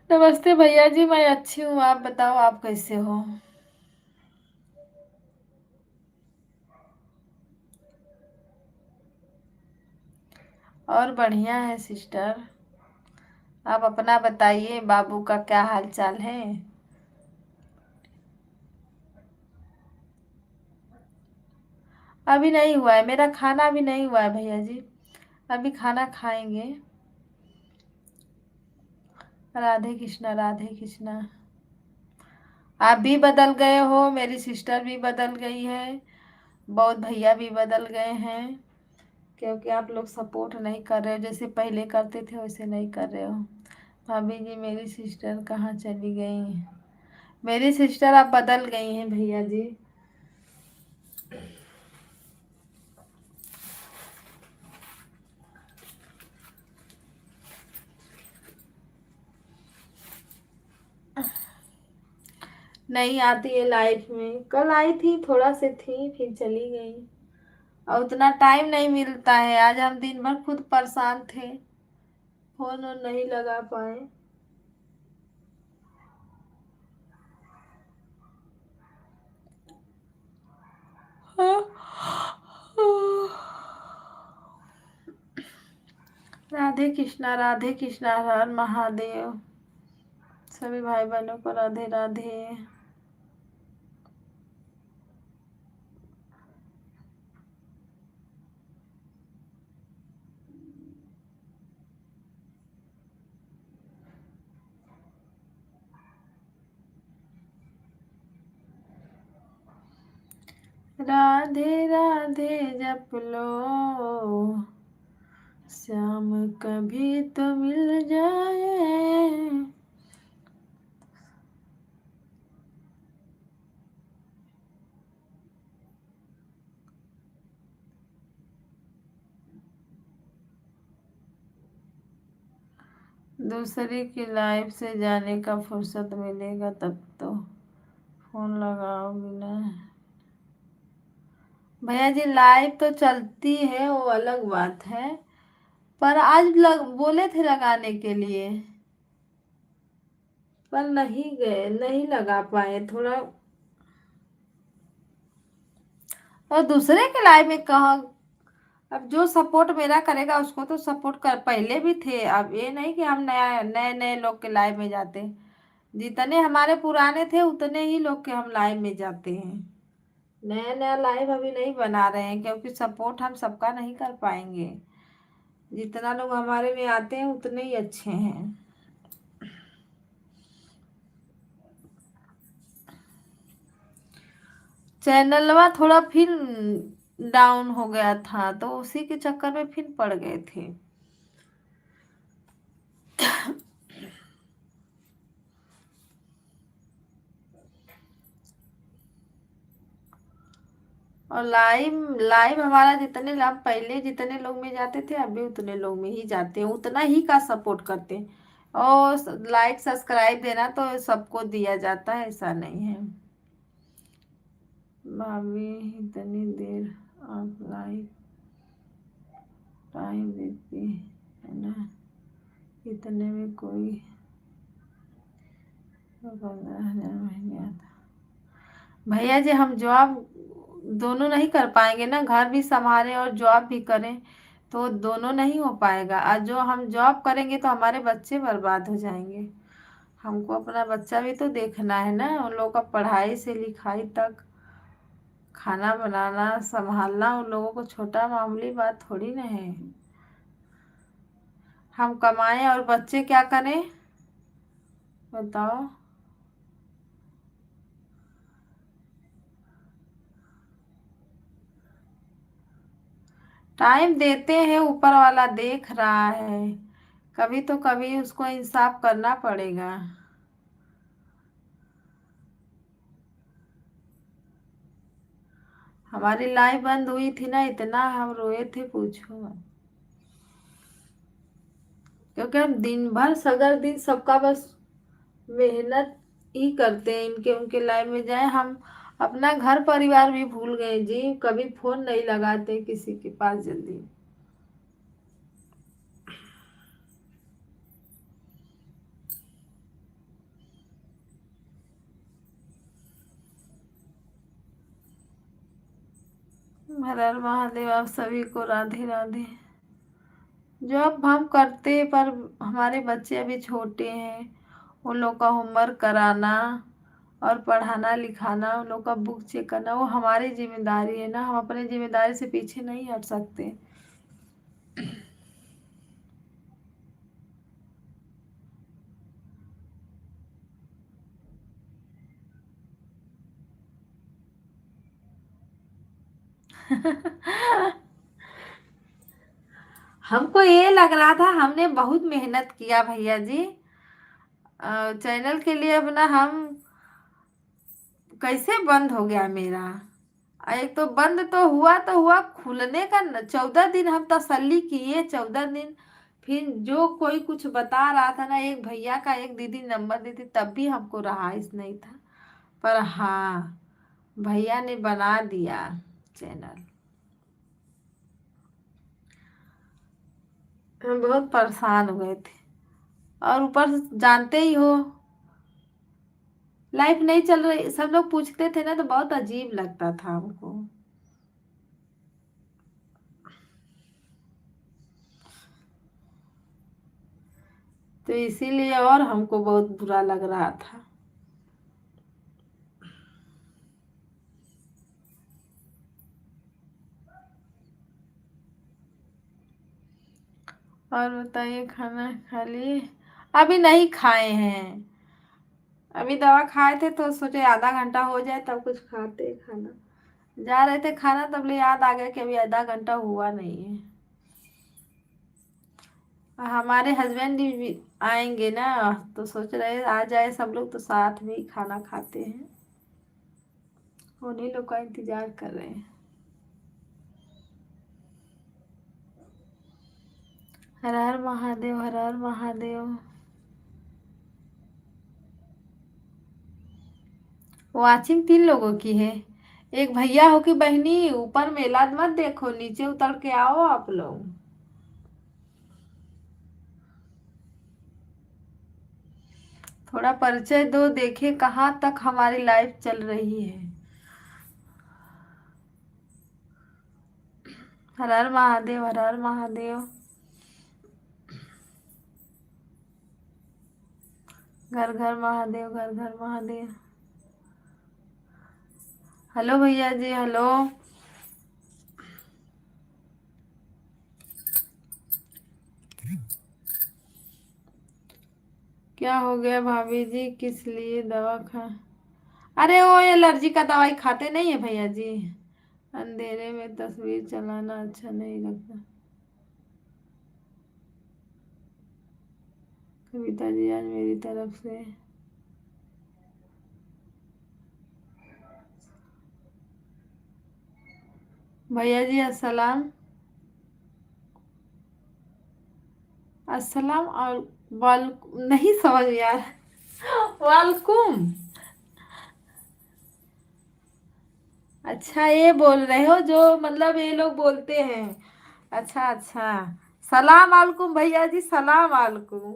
नमस्ते भैया जी, मैं अच्छी हूँ, आप बताओ आप कैसे हो। और बढ़िया है सिस्टर, आप अपना बताइए, बाबू का क्या हाल चाल है। अभी नहीं हुआ है, मेरा खाना अभी नहीं हुआ है भैया जी, अभी खाना खाएंगे। राधे कृष्णा राधे कृष्णा। आप भी बदल गए हो, मेरी सिस्टर भी बदल गई है, बहुत भैया भी बदल गए हैं, क्योंकि आप लोग सपोर्ट नहीं कर रहे हो, जैसे पहले करते थे वैसे नहीं कर रहे हो। भाभी जी मेरी सिस्टर कहाँ चली गई। मेरी सिस्टर आप बदल गई हैं भैया जी। नहीं आती है लाइफ में, कल आई थी थोड़ा से थी फिर चली गई, और उतना टाइम नहीं मिलता है। आज हम दिन भर खुद परेशान थे, फोन और नहीं लगा पाए। राधे कृष्णा, हर हर महादेव, सभी भाई बहनों को राधे राधे। राधे राधे जप लो, श्याम कभी तो मिल जाए। दूसरे की लाइफ से जाने का फुर्सत मिलेगा तब तो फोन लगाओगी ना। भैया जी लाइव तो चलती है, वो अलग बात है, पर आज बोले थे लगाने के लिए, पर नहीं गए, नहीं लगा पाए थोड़ा। और दूसरे के लाइव में कहा, अब जो सपोर्ट मेरा करेगा उसको तो सपोर्ट कर, पहले भी थे, अब ये नहीं कि हम नया नए नए लोग के लाइव में जाते हैं। जितने हमारे पुराने थे उतने ही लोग के हम लाइव में जाते हैं। नया नया लाइव अभी नहीं बना रहे हैं, क्योंकि सपोर्ट हम सबका नहीं कर पाएंगे। जितना लोग हमारे में आते हैं उतने ही अच्छे हैं। चैनलवा थोड़ा फिर डाउन हो गया था, तो उसी के चक्कर में फिर पड़ गए थे। और लाइव लाइव हमारा जितने लाभ पहले जितने लोग में जाते थे अभी उतने लोग में ही जाते हैं, उतना ही का सपोर्ट करते हैं। और लाइक सब्सक्राइब देना तो सबको दिया जाता है, ऐसा नहीं है। भाभी इतनी देर आप लाइव टाइम देती है ना, इतने में कोई 15,000 महीने आता। भैया जी हम जॉब दोनों नहीं कर पाएंगे ना, घर भी संभालें और जॉब भी करें, तो दोनों नहीं हो पाएगा। आज जो हम जॉब करेंगे तो हमारे बच्चे बर्बाद हो जाएंगे। हमको अपना बच्चा भी तो देखना है ना, उन लोगों का पढ़ाई से लिखाई तक, खाना बनाना संभालना उन लोगों को छोटा मामूली बात थोड़ी ना है। हम कमाएं और बच्चे क्या करें, बताओ। टाइम देते हैं, ऊपर वाला देख रहा है, कभी तो कभी उसको इंसाफ करना पड़ेगा। हमारी लाइफ बंद हुई थी ना, इतना हम रोए थे पूछो मत। क्योंकि हम दिन भर सगर दिन सबका बस मेहनत ही करते हैं, इनके उनके लाइफ में जाए। हम अपना घर परिवार भी भूल गए जी, कभी फोन नहीं लगाते किसी के पास जल्दी। हर हर महादेव, आप सभी को राधे राधे। जॉब हम करते, पर हमारे बच्चे अभी छोटे हैं, उन लोग का होमवर्क कराना और पढ़ाना लिखाना, उन लोग का बुक चेक करना, वो हमारी जिम्मेदारी है ना। हम अपने जिम्मेदारी से पीछे नहीं हट सकते। हमको ये लग रहा था, हमने बहुत मेहनत किया भैया जी चैनल के लिए अपना, हम कैसे बंद हो गया मेरा। एक तो बंद तो हुआ खुलने का 14 दिन हम तसल्ली किए, 14 दिन। फिर जो कोई कुछ बता रहा था ना, एक भैया का एक दीदी नंबर दी थी, तब भी हमको रहाइश नहीं था। पर हाँ, भैया ने बना दिया चैनल। हम बहुत परेशान हो गए थे, और ऊपर से जानते ही हो, लाइफ नहीं चल रही, सब लोग पूछते थे ना, तो बहुत अजीब लगता था हमको। तो इसीलिए और हमको बहुत बुरा लग रहा था। और बताइए, खाना खा लिए? अभी नहीं खाए हैं, अभी दवा खाए थे तो सोचे आधा घंटा हो जाए तब कुछ खाते खाना। जा रहे थे खाना, तब ले याद आ गया कि अभी आधा घंटा हुआ नहीं है। हमारे हस्बैंड भी आएंगे ना, तो सोच रहे आ जाए सब लोग तो साथ में ही खाना खाते हैं। उन्हीं लोग का इंतजार कर रहे हैं। हर हर महादेव, हर हर महादेव। वाचिंग 3 लोगों की है। एक भैया हो कि बहनी, ऊपर मेला मत देखो, नीचे उतर के आओ आप लोग। थोड़ा परिचय दो, देखे कहाँ तक हमारी लाइफ चल रही है। हर हर महादेव, हर हर महादेव। घर घर महादेव, घर घर महादेव। हेलो भैया जी, हेलो। क्या हो गया भाभी जी, किस लिए दवा खा? अरे वो एलर्जी का दवाई खाते नहीं है भैया जी। अंधेरे में तस्वीर चलाना अच्छा नहीं लगता। कविता जी, आज मेरी तरफ से भैया जी अस्सलाम। अस्सलाम और वाल, नहीं समझ यार। वालकुम। अच्छा, ये बोल रहे हो जो मतलब ये लोग बोलते हैं। अच्छा अच्छा। सलाम वालेकुम भैया जी, सलाम वालेकुम।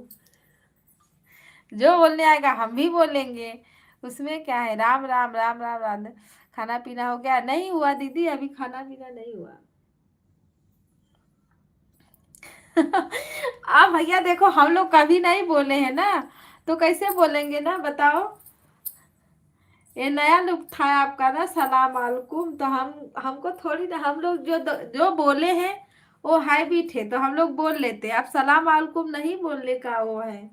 जो बोलने आएगा हम भी बोलेंगे, उसमें क्या है। राम राम राम राम राम। खाना पीना हो गया? नहीं हुआ दीदी, अभी खाना पीना नहीं हुआ। आप भैया देखो, हम लोग कभी नहीं बोले हैं ना, तो कैसे बोलेंगे ना, बताओ। ये नया लुक था आपका ना, सलाम वालेकुम। तो हमको थोड़ी ना, हम लोग जो जो बोले हैं वो हाय भी थे, तो हम लोग बोल लेते हैं। आप सलाम वालेकुम नहीं बोलने का वो है।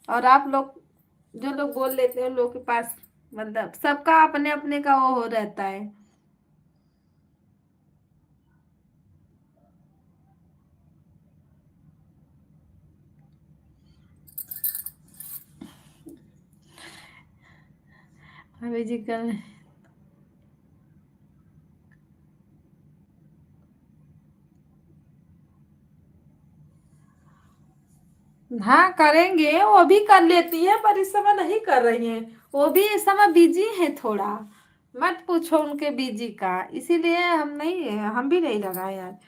और आप लोग जो लोग बोल लेते हैं, उन लोगों के पास मतलब सबका अपने अपने का वो हो रहता है। अभी जी कल हाँ करेंगे, वो भी कर लेती है पर इस समय नहीं कर रही है। वो भी इस समय बिजी है थोड़ा। मत पूछो उनके बिजी का, इसीलिए हम भी नहीं लगाए यार।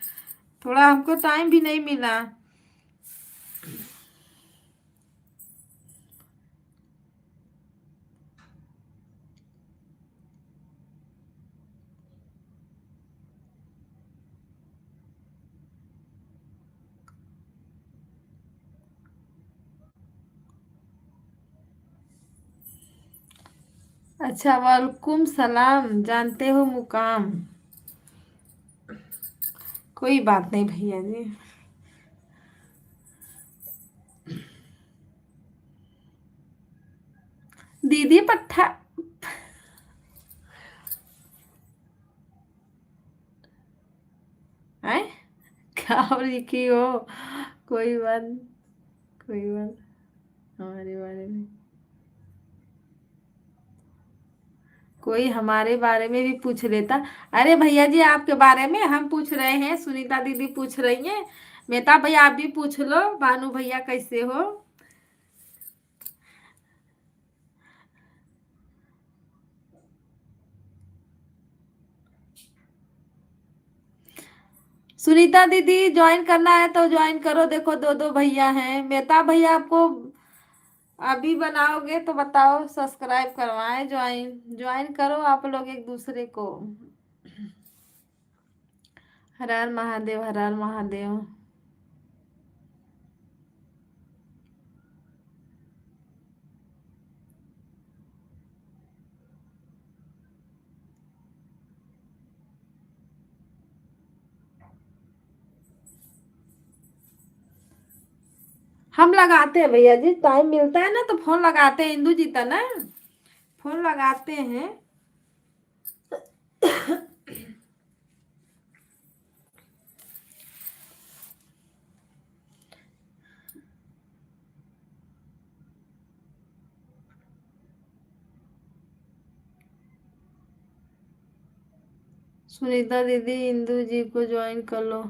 थोड़ा हमको टाइम भी नहीं मिला। अच्छा, वालेकुम सलाम, जानते हो मुकाम। कोई बात नहीं भैया जी। दीदी पट्टा है क्या हो रही की हो। कोई बात, कोई बात हमारे बारे में, कोई हमारे बारे में भी पूछ लेता। अरे भैया जी आपके बारे में हम पूछ रहे हैं, सुनीता दीदी पूछ रही हैं। मेहता भैया आप भी पूछ लो, भानु भैया कैसे हो। सुनीता दीदी ज्वाइन करना है तो ज्वाइन करो, देखो दो दो भैया हैं। मेहता भैया आपको अभी बनाओगे तो बताओ, सब्सक्राइब करवाएं, ज्वाइन ज्वाइन करो आप लोग एक दूसरे को। हर हर महादेव, हर हर महादेव। हम लगाते हैं भैया जी, टाइम मिलता है ना तो फोन लगाते हैं, इंदू जीता ना, फोन लगाते हैं। सुनीता दीदी इंदू जी को ज्वाइन कर लो।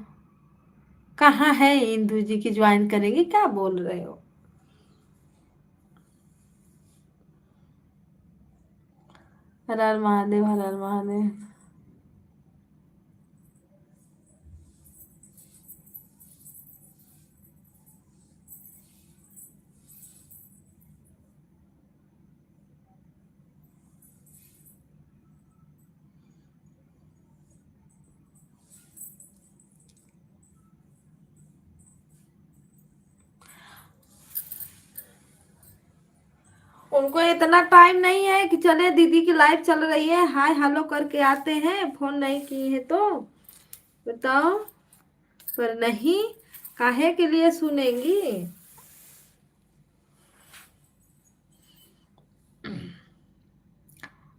कहाँ है इंदू जी की ज्वाइन करेगी, क्या बोल रहे हो। हर हर महादेव, हर हर महादेव। उनको इतना टाइम नहीं है कि चले दीदी की लाइव चल रही है हाय हेलो करके आते हैं, फोन नहीं किए हैं तो बताओ। पर नहीं, काहे के लिए सुनेंगी।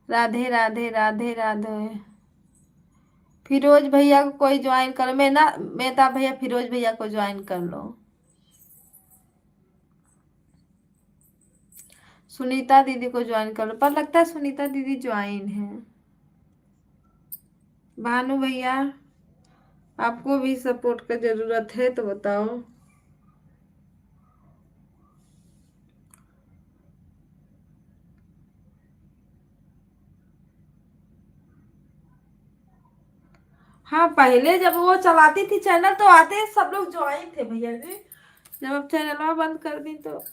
राधे राधे, राधे राधे। फिरोज भैया को कोई ज्वाइन करो, मैं ना मेहता भैया फिरोज भैया को ज्वाइन कर लो। सुनीता दीदी को ज्वाइन कर लो, पर लगता है सुनीता दीदी ज्वाइन है। भानु भैया आपको भी सपोर्ट का जरूरत है तो बताओ। हाँ पहले जब वो चलाती थी चैनल तो आते सब लोग ज्वाइन थे भैया जी। जब अब चैनल बंद कर दी तो।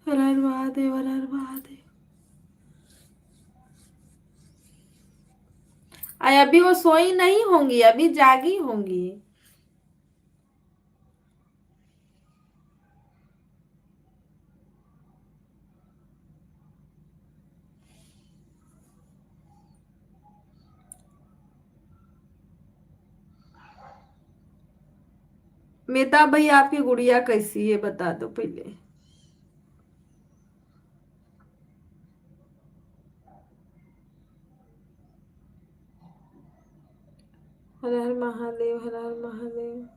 हर हर महादेव, हर हर महादेव। अभी वो सोई नहीं होंगी, अभी जागी होंगी। मेहता भैया आपकी गुड़िया कैसी है बता दो पहले। हर हर महादेव, हर हर महादेव।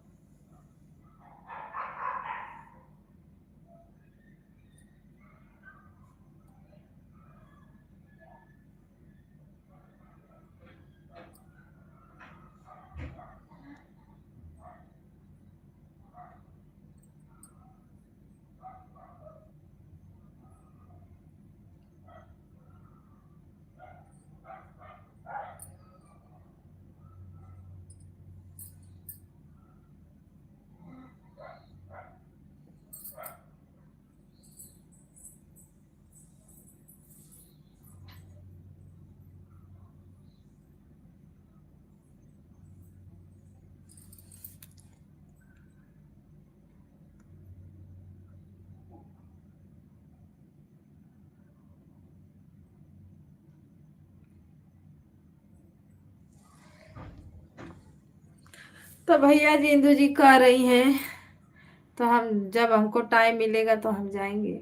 तो भैया जी इंदु जी कह रही हैं, तो हम जब हमको टाइम मिलेगा तो हम जाएंगे।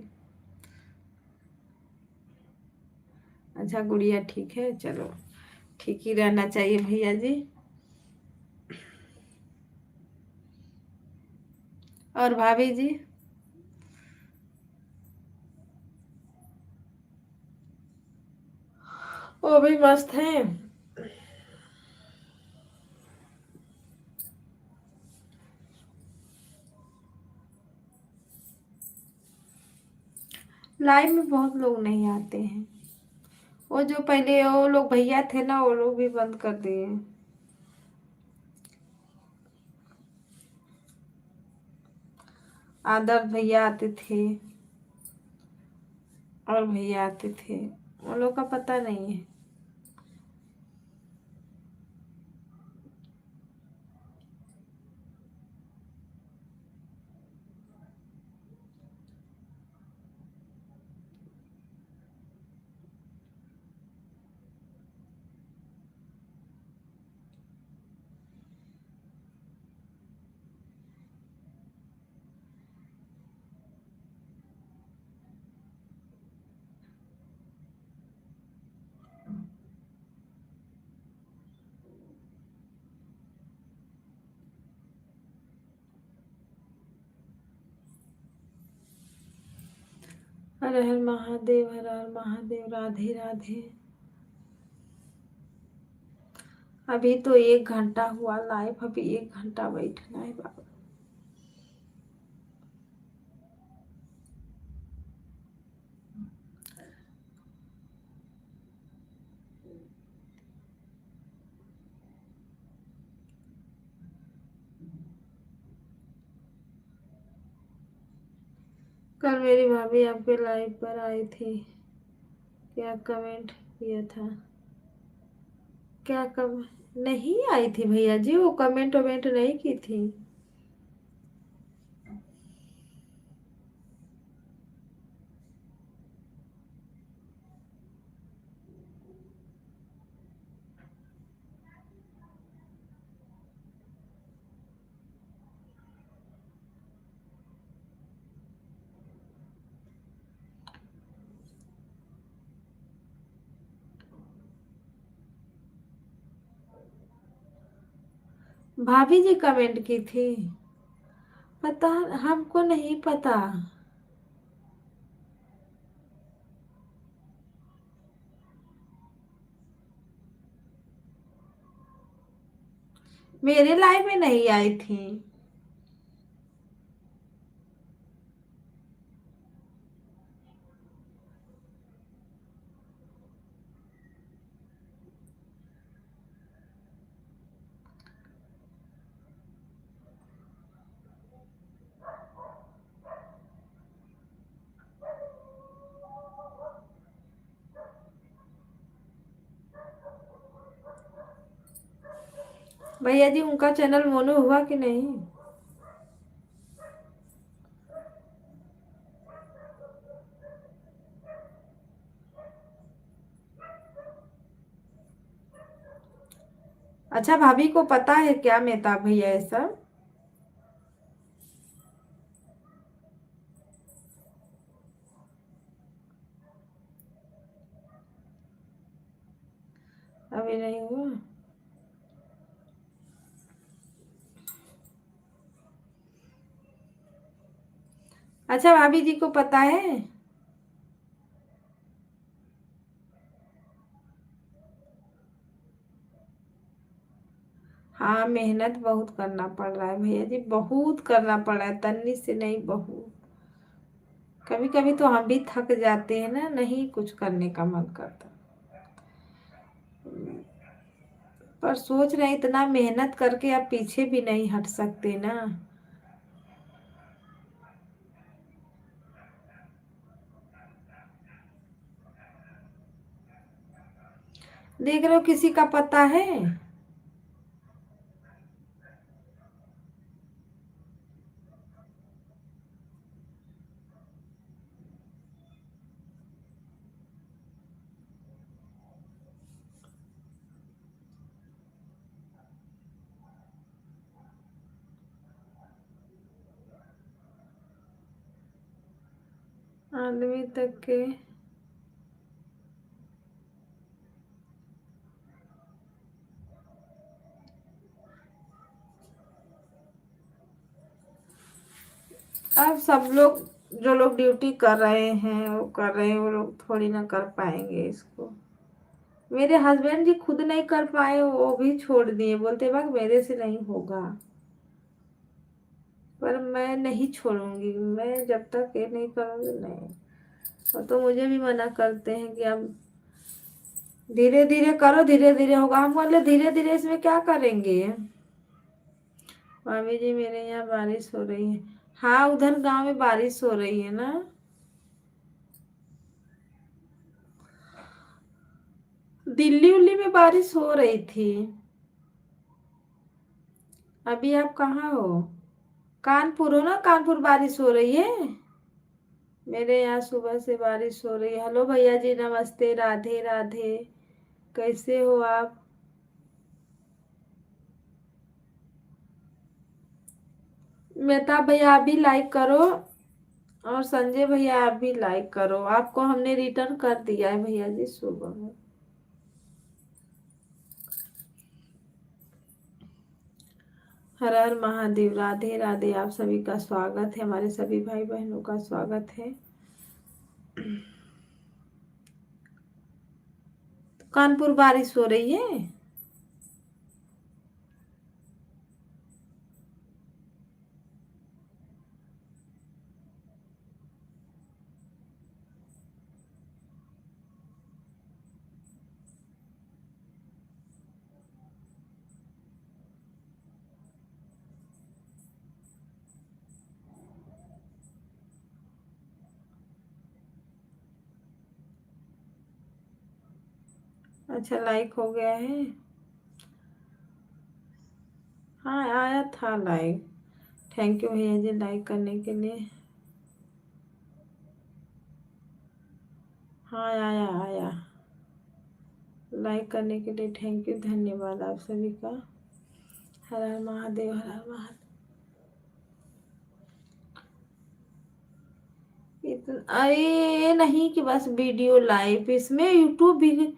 अच्छा गुड़िया ठीक है, चलो ठीक ही रहना चाहिए भैया जी। और भाभी जी? वो भी मस्त हैं। लाइव में बहुत लोग नहीं आते हैं। वो जो पहले वो लोग भैया थे ना, वो लोग भी बंद कर दिए। आदर्श भैया आते थे और भैया आते थे, उन लोग का पता नहीं है। हर हर महादेव, हर हर महादेव, राधे राधे। अभी तो 1 घंटा हुआ लाइव, अभी 1 घंटा बैठना है बाबा। कल मेरी भाभी आपके लाइव पर आई थी, क्या कमेंट किया था? क्या कम नहीं आई थी भैया जी, वो कमेंट वमेंट नहीं की थी। भाभी जी कमेंट की थी? पता, हमको नहीं पता। मेरे लाइव में नहीं आई थी। भैया जी उनका चैनल मोनू हुआ कि नहीं? अच्छा भाभी को पता है क्या मेहताब भैया ये सब? अभी नहीं हुआ। अच्छा भाभी जी को पता है? हाँ मेहनत बहुत करना पड़ रहा है भैया जी, बहुत करना पड़ रहा है, तन्नी से नहीं बहुत। कभी कभी तो हम भी थक जाते हैं ना, नहीं कुछ करने का मन करता। पर सोच रहे हैं इतना मेहनत करके आप पीछे भी नहीं हट सकते ना। देख रहे हो किसी का पता है? आदमी तक के अब सब लोग जो लोग ड्यूटी कर रहे हैं वो कर रहे हैं, वो लोग थोड़ी ना कर पाएंगे इसको। मेरे हस्बैंड जी खुद नहीं कर पाए, वो भी छोड़ दिए, बोलते भाग मेरे से नहीं होगा। पर मैं नहीं छोड़ूंगी, मैं जब तक ये नहीं करूंगी नहीं। और तो मुझे भी मना करते हैं कि अब धीरे धीरे करो, धीरे धीरे होगा। हम बोले धीरे धीरे इसमें क्या करेंगे। मामी जी मेरे यहाँ बारिश हो रही है। हाँ उधर गांव में बारिश हो रही है ना। दिल्ली उल्ली में बारिश हो रही थी। अभी आप कहाँ हो? कानपुर हो ना? कानपुर बारिश हो रही है। मेरे यहाँ सुबह से बारिश हो रही है। हेलो भैया जी नमस्ते, राधे राधे, कैसे हो आप? मेहताब भैया आप भी लाइक करो, और संजय भैया आप भी लाइक करो। आपको हमने रिटर्न कर दिया है भैया जी सुबह में। हर हर महादेव, राधे राधे। आप सभी का स्वागत है, हमारे सभी भाई बहनों का स्वागत है। कानपुर बारिश हो रही है। अच्छा लाइक हो गया है। हाँ आया था लाइक। थैंक यू भैया जी लाइक करने के लिए। हाँ आया आया, लाइक करने के लिए थैंक यू, धन्यवाद आप सभी का। हर हर महादेव, हर हर महादेव। अरे ये नहीं कि बस वीडियो लाइव, इसमें यूट्यूब भी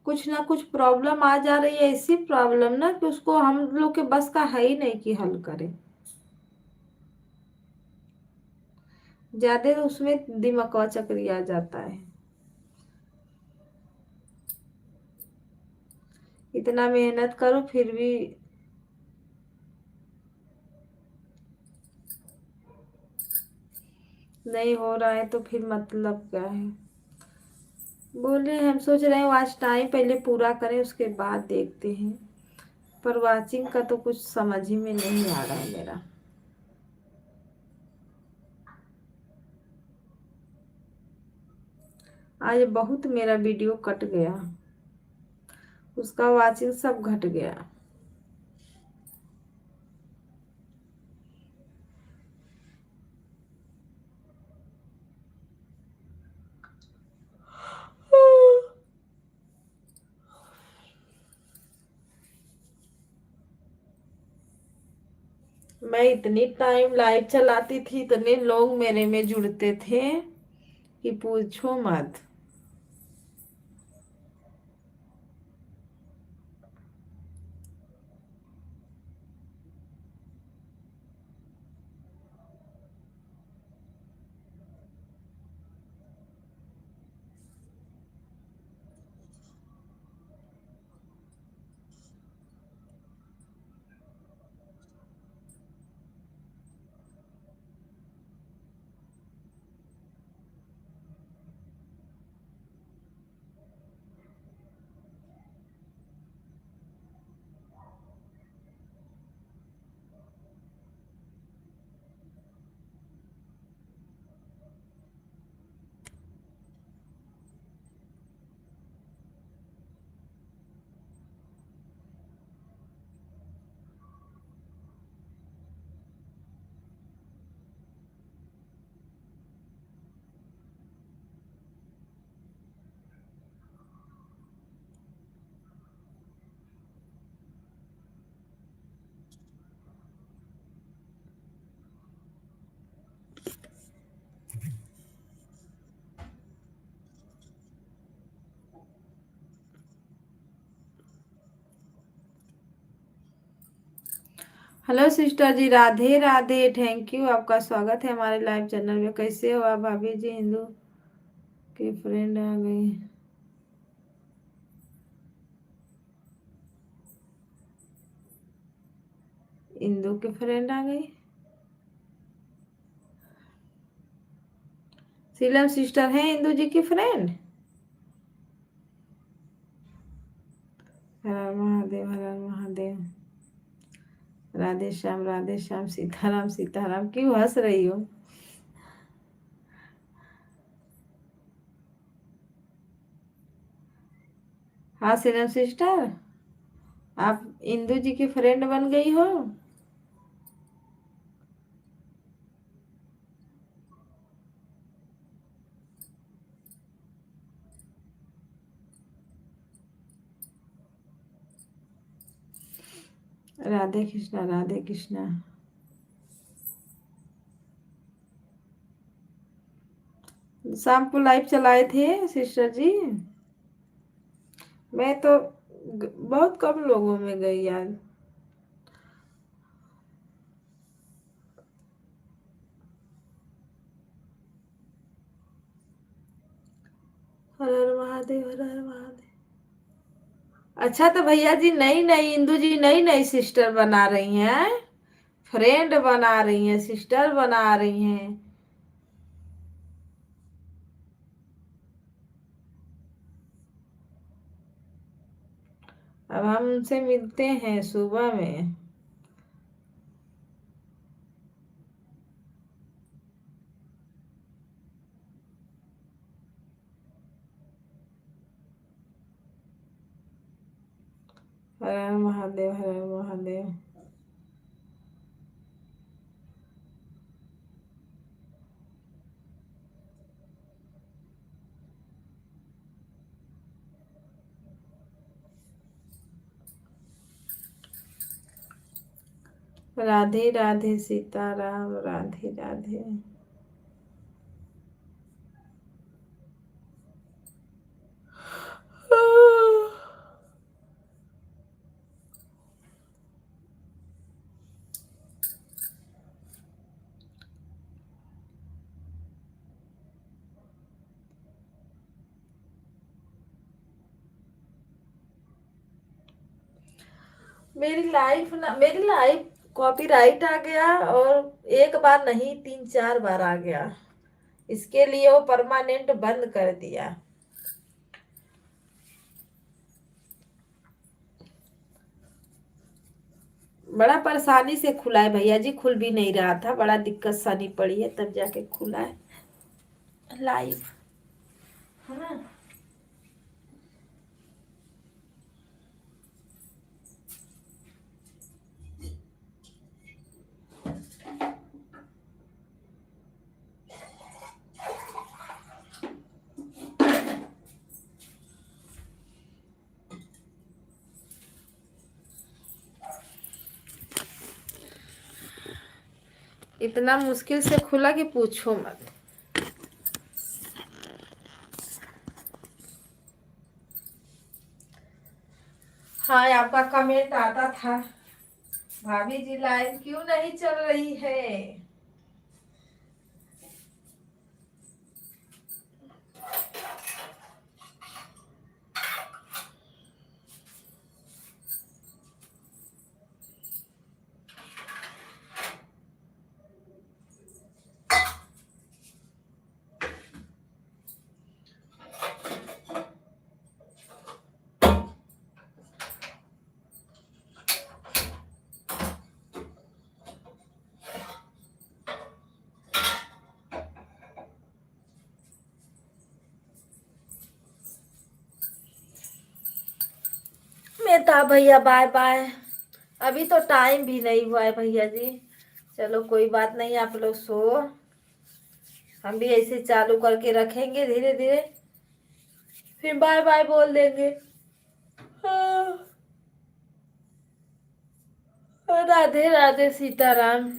कुछ ना कुछ प्रॉब्लम आ जा रही है। ऐसी प्रॉब्लम ना कि उसको हम लोग के बस का है ही नहीं कि हल करें। ज्यादा उसमें दिमाग चक्री आ जाता है। इतना मेहनत करो फिर भी नहीं हो रहा है, तो फिर मतलब क्या है। बोले हम सोच रहे हैं आज टाइम पहले पूरा करें, उसके बाद देखते हैं। पर वाचिंग का तो कुछ समझ ही में नहीं आ रहा है मेरा। आज बहुत मेरा वीडियो कट गया, उसका वाचिंग सब घट गया। मैं इतनी टाइम लाइव चलाती थी, इतने लोग मेरे में जुड़ते थे कि पूछो मत। Hello sister ji, Radhe Radhe. Thank you, आपका स्वागत है हमारे लाइव चैनल में। कैसे हो आप भाभी जी? हिंदू की फ्रेंड आ गई। इंदू की फ्रेंड आ गई। सीलम सिस्टर हैं इंदू जी की फ्रेंड। हर हर महादेव, हर हर महादेव। राधे श्याम, सीताराम सीताराम। क्यों हंस रही हो? हाँ सीलम सिस्टर, आप इंदू जी की फ्रेंड बन गई हो। राधे कृष्णा, राधे कृष्णा। शाम को लाइव चलाए थे सिस्टर जी। मैं तो बहुत कम लोगों में गई यार। हर हर महादेव, हर हर महादेव। अच्छा तो भैया जी, नई नई इंदू जी नई नई सिस्टर बना रही हैं, फ्रेंड बना रही हैं, सिस्टर बना रही हैं। अब हम उनसे मिलते हैं सुबह में। हर हर महादेव, हर हर महादेव। राधे राधे सीताराम, राधे राधे। मेरी लाइफ कॉपीराइट आ गया, और एक बार नहीं 3 4 बार आ गया। इसके लिए वो परमानेंट बंद कर दिया। बड़ा परेशानी से खुला है भैया जी, खुल भी नहीं रहा था, बड़ा दिक्कत सानी पड़ी है तब जाके खुला है लाइव, है ना। इतना मुश्किल से खुला कि पूछो मत। हाँ, आपका कमेंट आता था, भाभी जी लाइव क्यों नहीं चल रही है। मेहता भैया बाय बाय। अभी तो टाइम भी नहीं हुआ है भैया जी। चलो कोई बात नहीं, आप लोग सो, हम भी ऐसे चालू करके रखेंगे धीरे धीरे, फिर बाय बाय बोल देंगे। हाँ, राधे राधे सीताराम।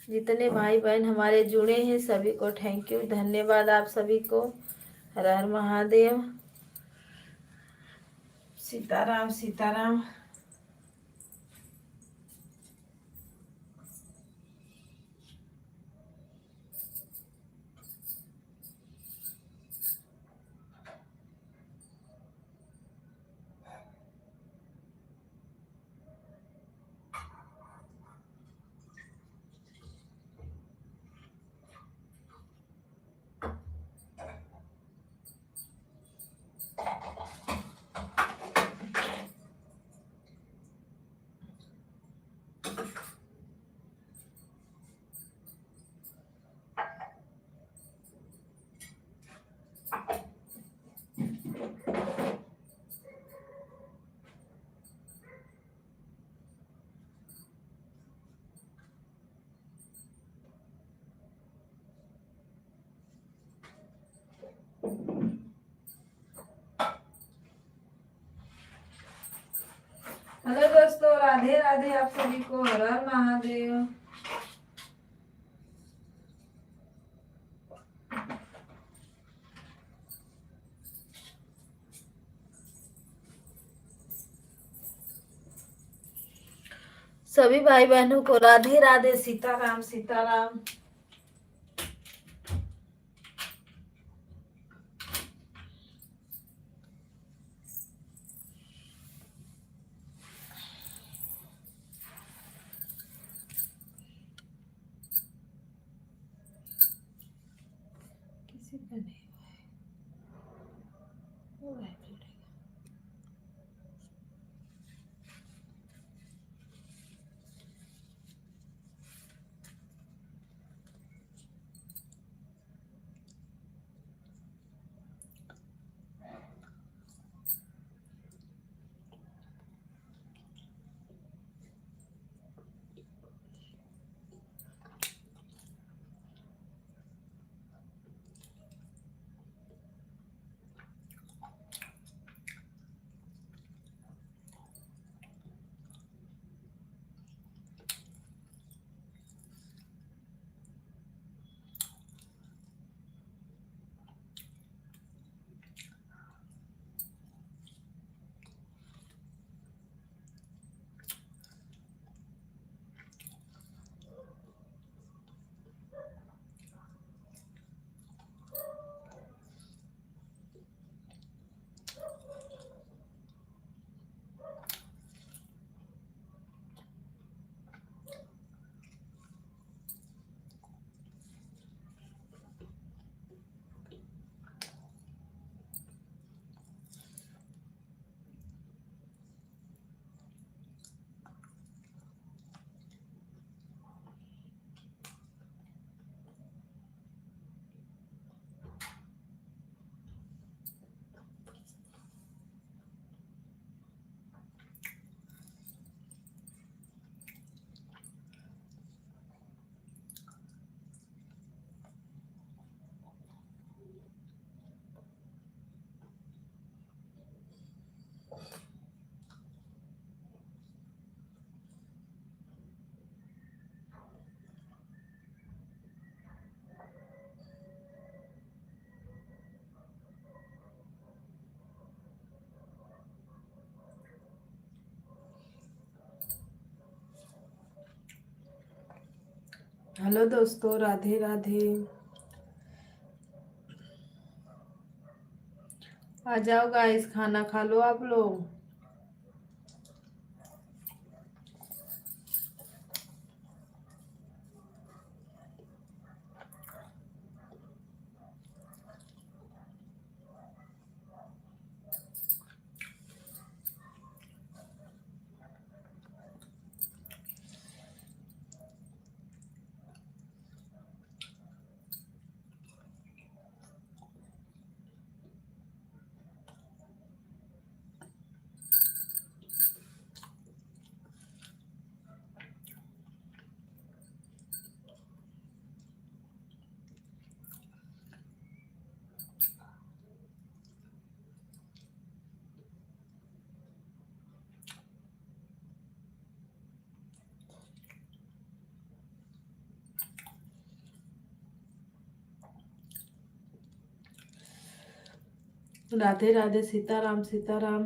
जितने भाई बहन हमारे जुड़े हैं सभी को थैंक यू, धन्यवाद आप सभी को। हर हर महादेव। सीताराम सीताराम। हेलो दोस्तों, राधे राधे। आप सभी को हर हर महादेव। सभी भाई बहनों को राधे राधे, सीताराम सीताराम। किसी का नहीं हुआ है। हेलो दोस्तों, राधे राधे। आ जाओ गाइस, खाना खा लो आप लोग। राधे राधे, सीताराम सीताराम।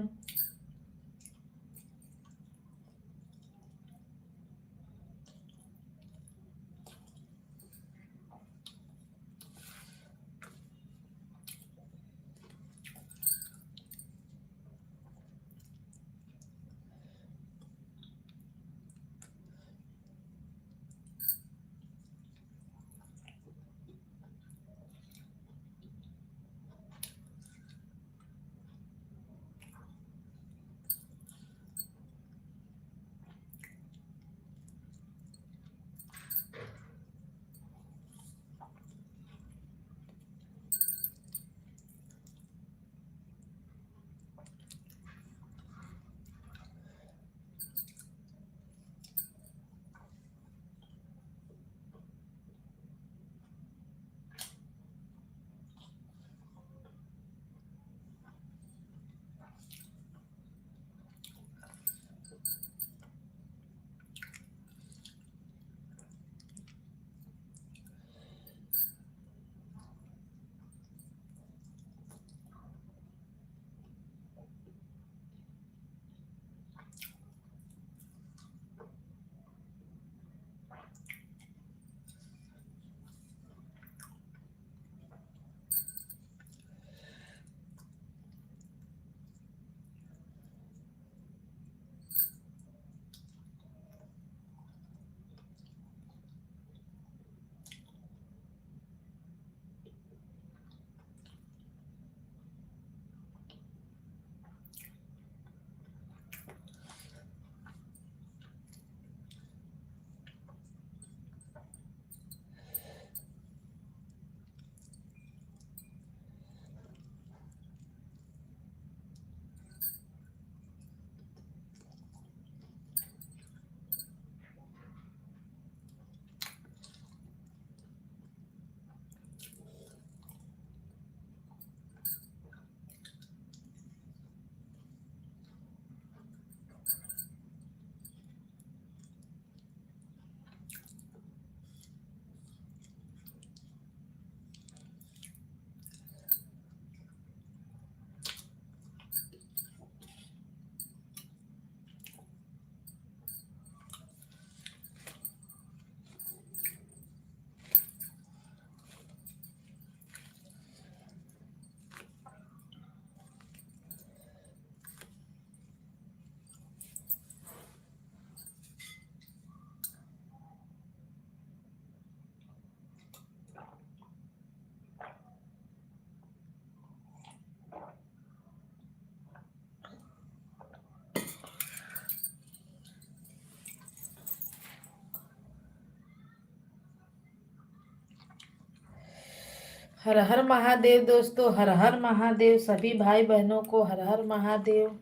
हर हर महादेव दोस्तों, हर हर महादेव। सभी भाई बहनों को हर हर महादेव।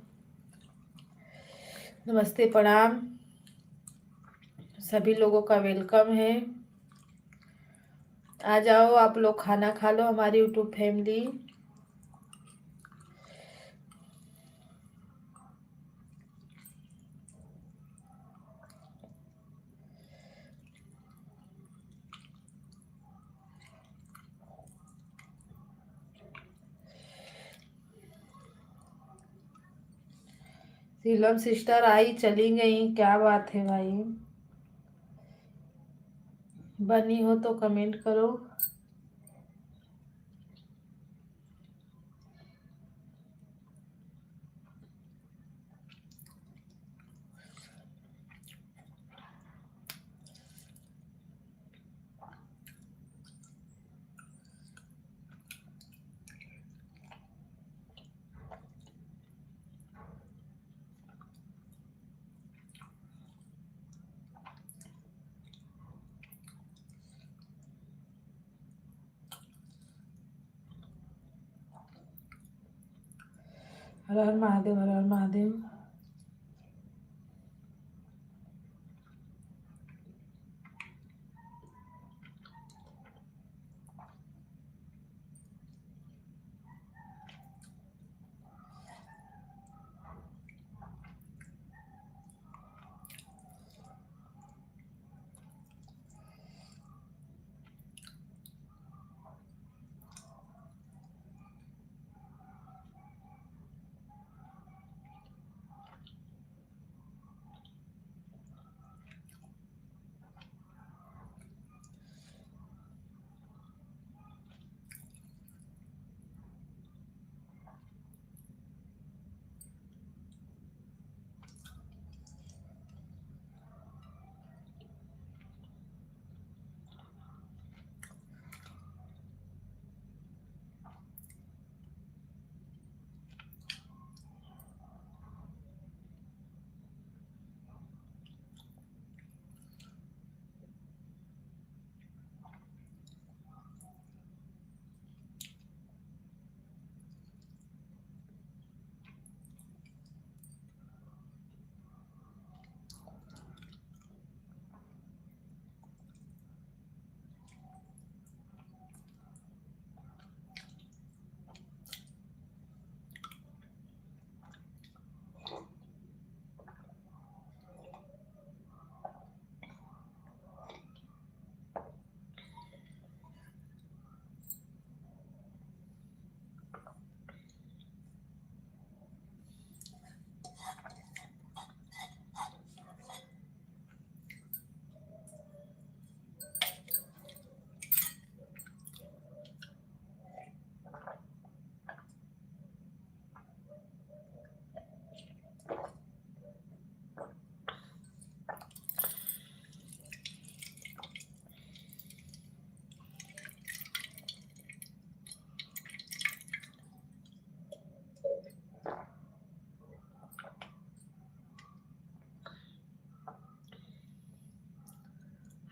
नमस्ते, प्रणाम। सभी लोगों का वेलकम है। आ जाओ आप लोग, खाना खा लो हमारी यूट्यूब फैमिली। सीलम सिस्टर आई चली गई, क्या बात है भाई। बनी हो तो कमेंट करो। हर हर महादेव, हर हर महादेव।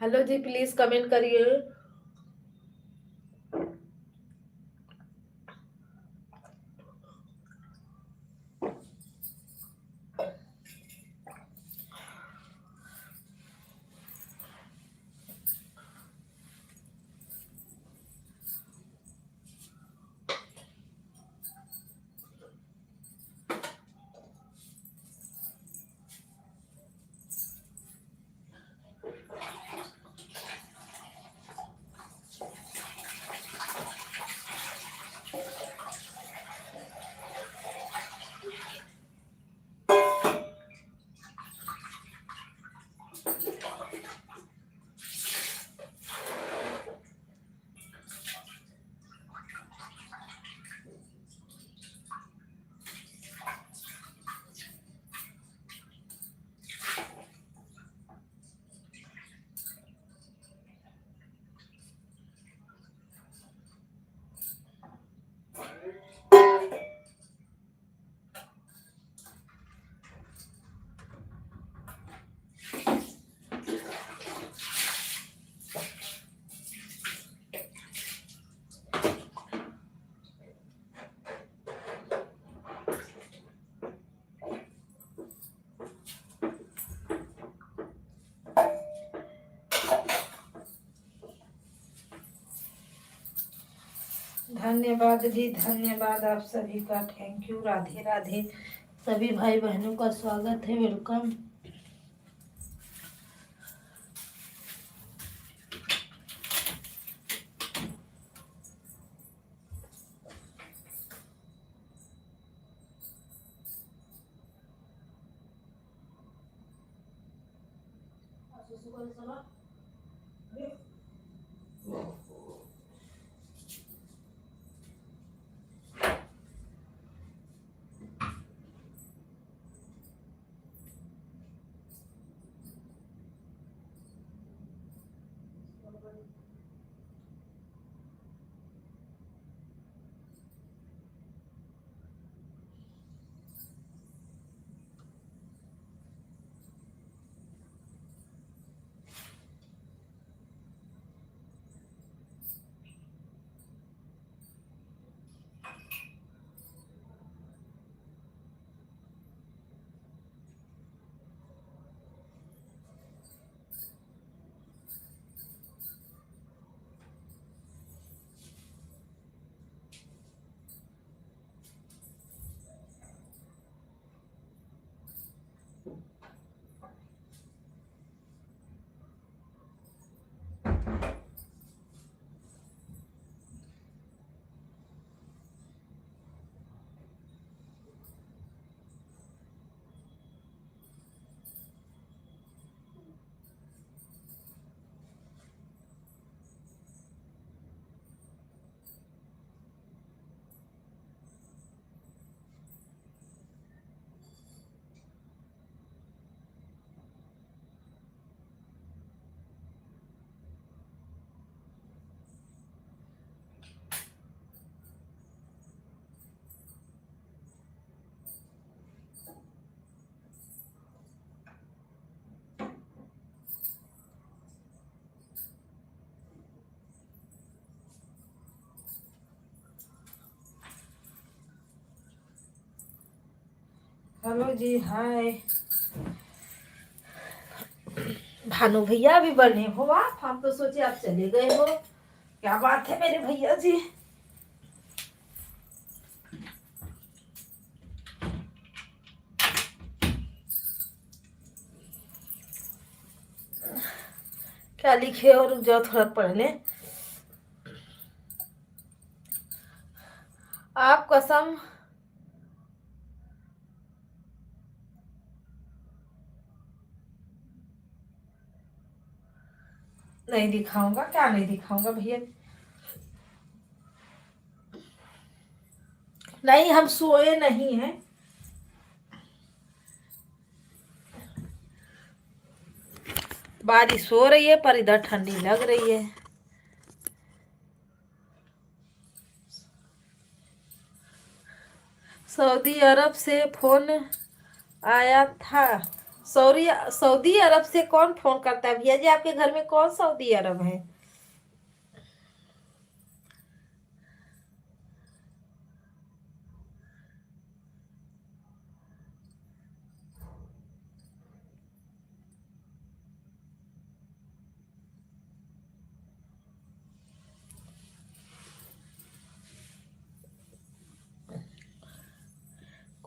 हेलो जी, प्लीज कमेंट करिए। धन्यवाद जी, धन्यवाद आप सभी का। Thank you. राधे राधे। सभी भाई बहनों का स्वागत है, वेलकम। हेलो जी, हाय। भानु भैया भी बने हो आप? हम तो सोचे आप चले गए हो। क्या बात है मेरे भैया जी। क्या लिखे हो? रुक जाओ, थोड़ा पढ़ ले। आप कसम नहीं दिखाऊंगा। क्या नहीं दिखाऊंगा भैया? नहीं, हम सोए नहीं हैं। बारिश हो रही है पर इधर ठंडी लग रही है। सऊदी अरब से फोन आया था। सऊदी अरब से कौन फोन करता है भैया जी? आपके घर में कौन सऊदी अरब है?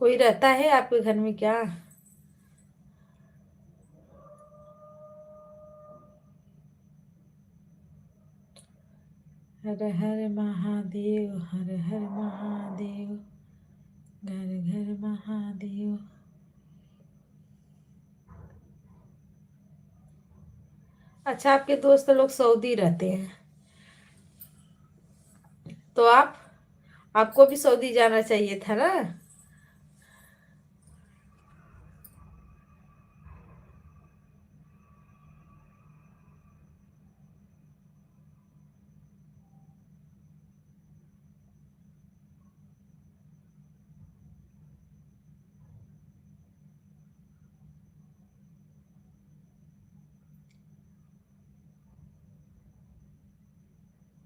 कोई रहता है आपके घर में क्या? हर हर महादेव, हर हर महादेव, घर घर महादेव। अच्छा, आपके दोस्त लोग सऊदी रहते हैं तो आपको भी सऊदी जाना चाहिए था ना।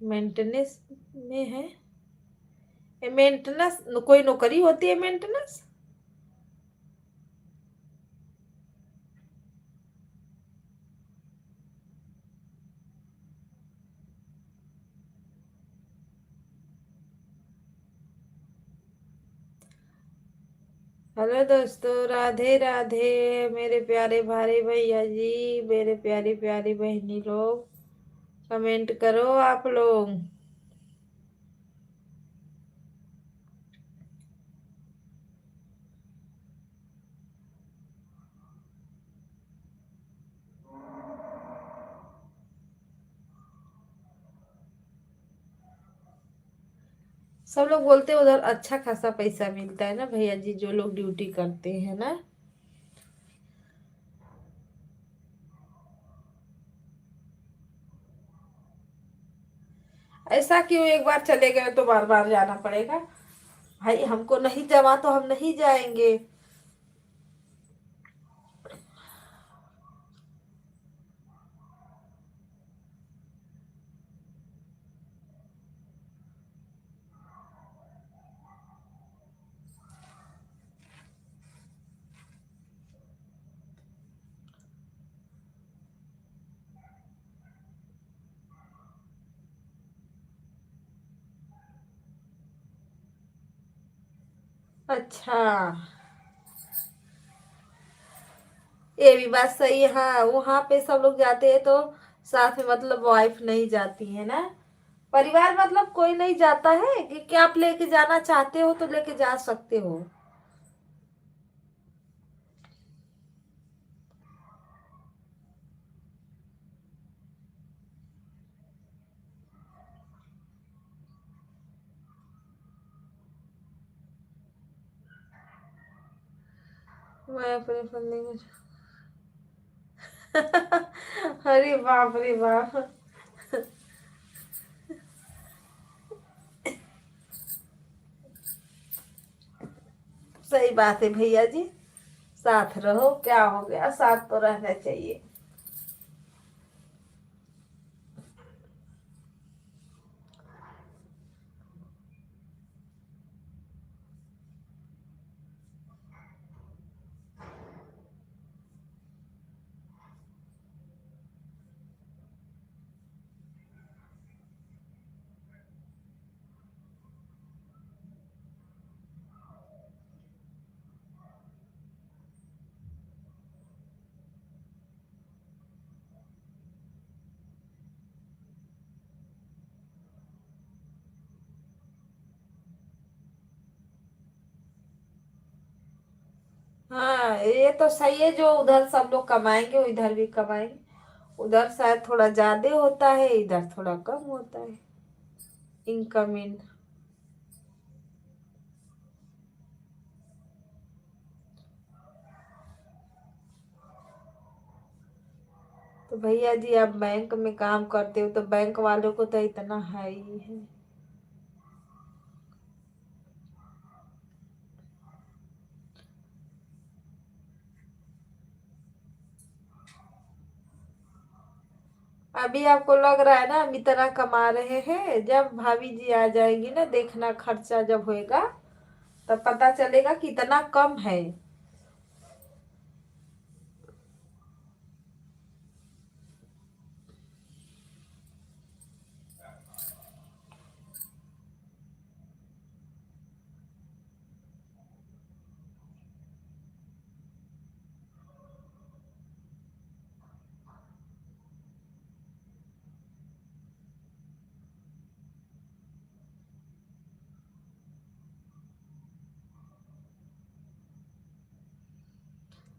मेंटेनेंस में है? मेंटेनेंस कोई नौकरी होती है मेंटेनेंस? हेलो दोस्तों, राधे राधे मेरे प्यारे भाई भैया जी, मेरे प्यारी प्यारी बहनी लोग। कमेंट करो आप लोग। सब लोग बोलते हैं उधर अच्छा खासा पैसा मिलता है ना भैया जी, जो लोग ड्यूटी करते हैं ना। ऐसा क्यों, एक बार चले गए तो बार बार जाना पड़ेगा? भाई हमको नहीं जमा तो हम नहीं जाएंगे। अच्छा, ये भी बात सही है। हाँ, वहां पे सब लोग जाते हैं तो साथ में मतलब वाइफ नहीं जाती है ना। परिवार मतलब कोई नहीं जाता है कि क्या आप लेके जाना चाहते हो तो लेके जा सकते हो। मैं अपने फंदे में अरे बाप रे बाप। सही बात है भैया जी, साथ रहो, क्या हो गया, साथ तो रहना चाहिए। हाँ, ये तो सही है, जो उधर सब लोग कमाएंगे वो इधर भी कमाएंगे। उधर शायद थोड़ा ज्यादा होता है, इधर थोड़ा कम होता है इनकम इन। तो भैया जी, आप बैंक में काम करते हो तो बैंक वालों को तो इतना है ही है। अभी आपको लग रहा है ना हम इतना कमा रहे हैं, जब भाभी जी आ जाएंगी ना, देखना खर्चा जब होएगा तब पता चलेगा कि इतना कम है।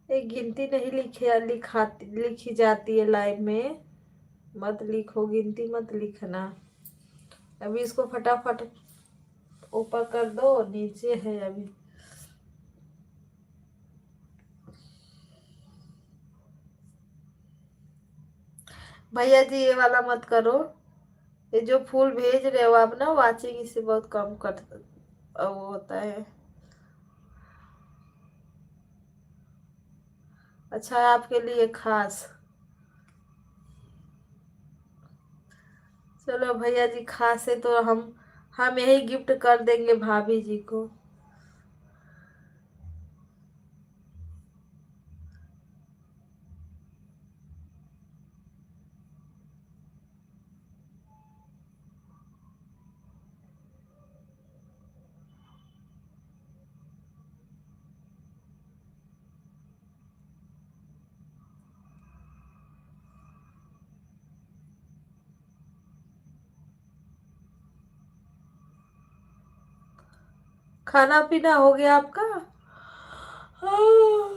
एक गिनती नहीं लिखी जाती है लाइव में। मत लिखो, गिनती मत लिखना। अभी इसको फटाफट ऊपर कर दो, नीचे है अभी। भैया जी ये वाला मत करो। ये जो फूल भेज रहे हो आप ना, वाचिंग इससे बहुत कम कर वो होता है। अच्छा है आपके लिए खास। चलो भैया जी, खास है तो हम यही गिफ्ट कर देंगे भाभी जी को। खाना पीना हो गया आपका? हाँ।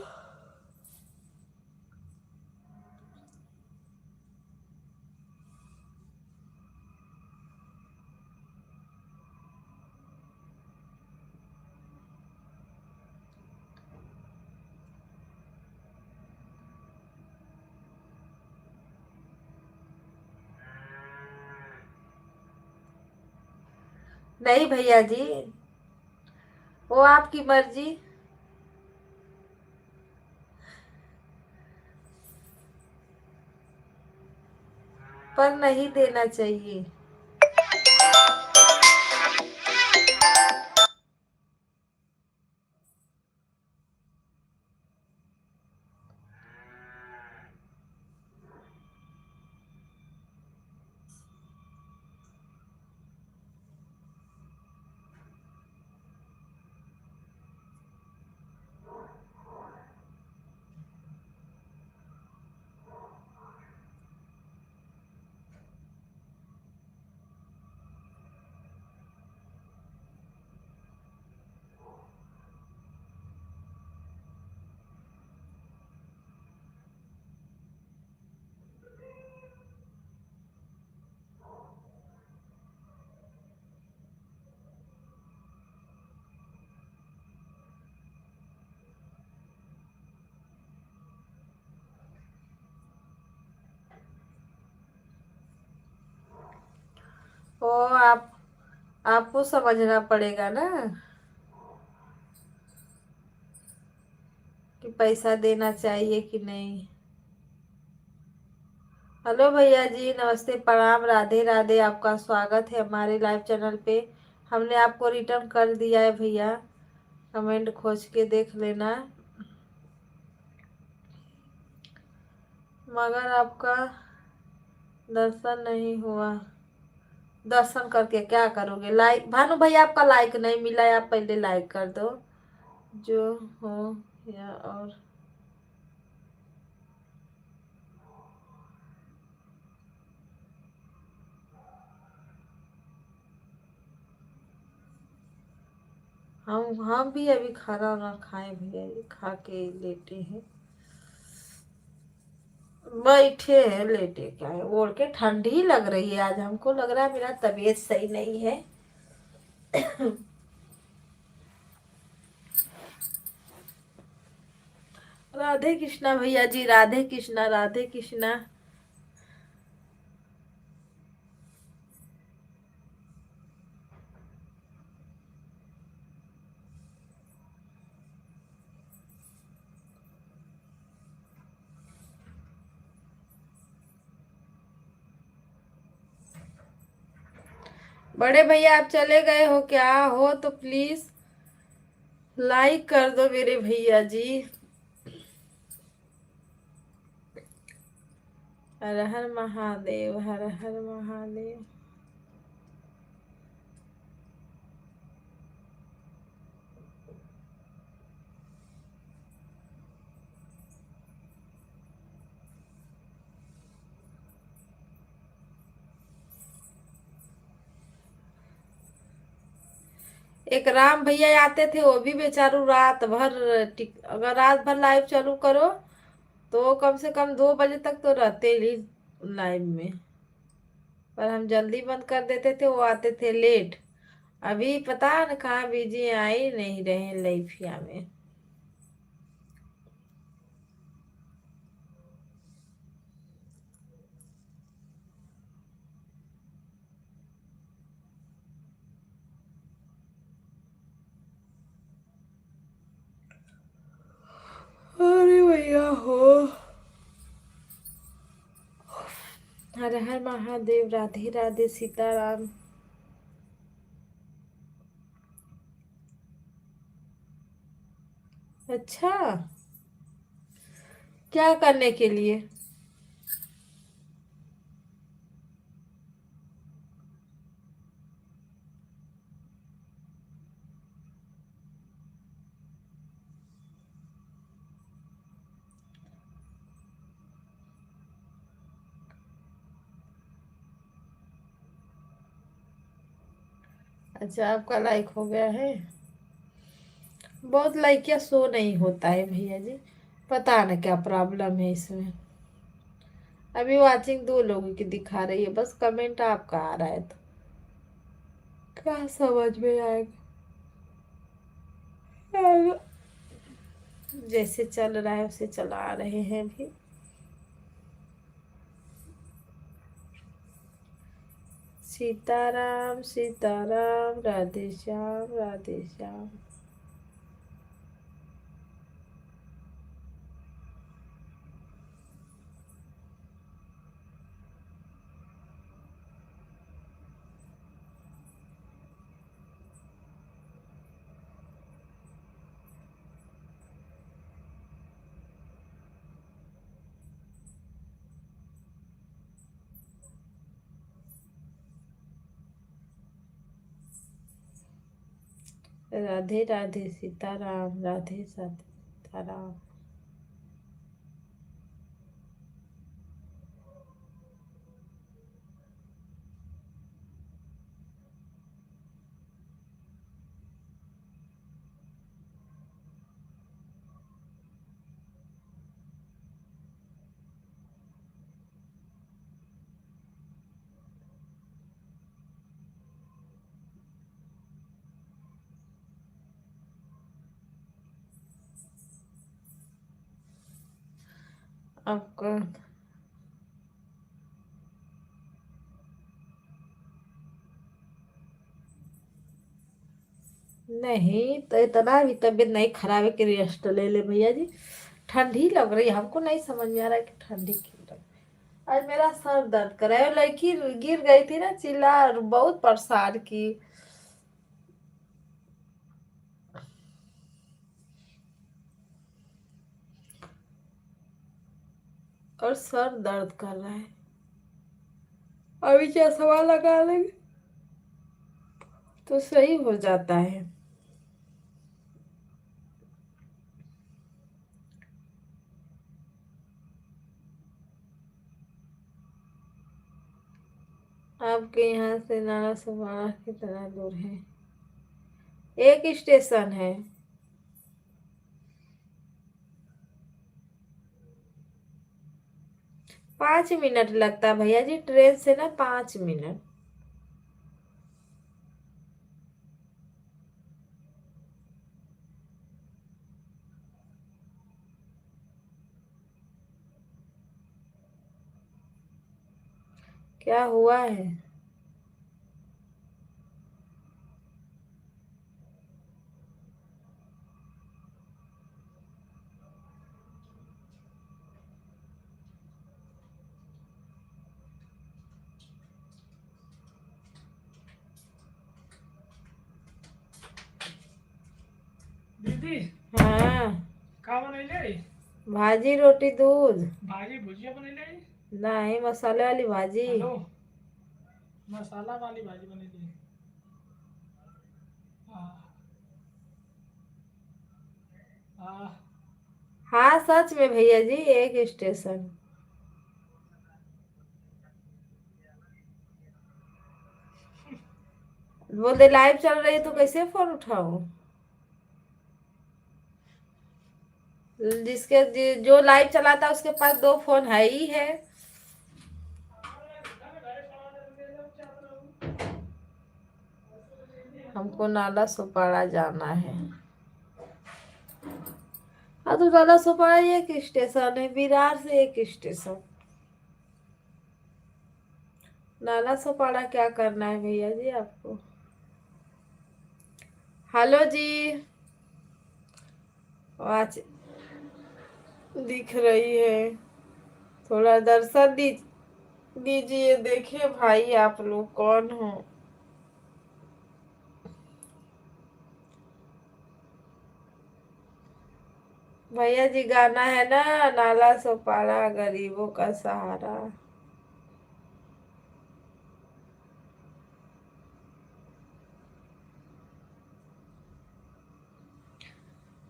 नहीं भैया जी, वो आपकी मर्जी, पर नहीं देना चाहिए। ओ आपको समझना पड़ेगा ना कि पैसा देना चाहिए कि नहीं। हेलो भैया जी, नमस्ते, प्रणाम, राधे राधे। आपका स्वागत है हमारे लाइव चैनल पे। हमने आपको रिटर्न कर दिया है भैया, कमेंट खोज के देख लेना। मगर आपका दर्शन नहीं हुआ। दर्शन करके क्या करोगे? लाइक, भानु भैया आपका लाइक नहीं मिला है, आप पहले लाइक कर दो जो हो। या और हम भी अभी खाना ना खाए भैया जी, खा के लेटे हैं, बैठे हैं, लेटे क्या है, ओढ़ के। ठंडी लग रही है आज, हमको लग रहा है मेरा तबीयत सही नहीं है। राधे कृष्णा भैया जी, राधे कृष्णा, राधे कृष्णा। बड़े भैया आप चले गए हो क्या? हो तो प्लीज लाइक कर दो मेरे भैया जी। हर हर महादेव, हर हर महादेव। एक राम भैया आते थे, वो भी बेचारू रात भर अगर रात भर लाइव चालू करो तो कम से कम 2 बजे तक तो रहते ही लाइव में। पर हम जल्दी बंद कर देते थे, वो आते थे लेट। अभी पता न कहाँ बिजी, आ ही नहीं रहे लाइफिया में। अरे भैया हो। हर हर महादेव, राधे राधे, सीताराम। अच्छा, क्या करने के लिए? अच्छा, आपका लाइक हो गया है। बहुत लड़कियां शो नहीं होता है भैया जी, पता न क्या प्रॉब्लम है इसमें। अभी वाचिंग 2 लोगों की दिखा रही है, बस कमेंट आपका आ रहा है, तो क्या समझ में आएगा। जैसे चल रहा है उसे चला रहे हैं भी। सीताराम सीताराम, राधे श्याम राधे श्याम। राधे राधे सीताराम, राधे सीताराम। आपको नहीं तो इतना भी तबीयत नहीं खराब है कि रेस्ट ले ले भैया जी। ठंडी लग रही है, हमको नहीं समझ में आ रहा है कि ठंडी क्यों लग रही है। आज मेरा सर दर्द कर रहा है, लड़की गिर गई थी ना, चिल्ला बहुत परेशान की, और सर दर्द कर रहा है। अभी चश्मा लगा लेंगे तो सही हो जाता है। आपके यहाँ से नाला सोपारा कितना दूर है? एक स्टेशन है। 5 मिनट लगता है भैया जी, ट्रेन से ना 5 मिनट। क्या हुआ है? दीदी हाँ, का बनैले? भाजी रोटी दूध। भाजी भुजिया बनैले? नहीं, मसाले वाली भाजी। हेलो, मसाला वाली भाजी बनैले? हाँ हाँ। हाँ सच में भैया जी, एक स्टेशन। बोलते लाइव चल रही है तो कैसे फोन उठाऊं? जो लाइव चलाता है उसके पास 2 फोन है ही है। हमको नाला सोपारा जाना है। हाँ तो नाला सोपारा एक स्टेशन है, विरार से एक स्टेशन। नाला सोपारा क्या करना है भैया जी आपको? हेलो जी, आज दिख रही है, थोड़ा दर्शन दीजिए, देखिए भाई आप लोग कौन हो। भैया जी गाना है ना, नाला सोपारा गरीबों का सहारा।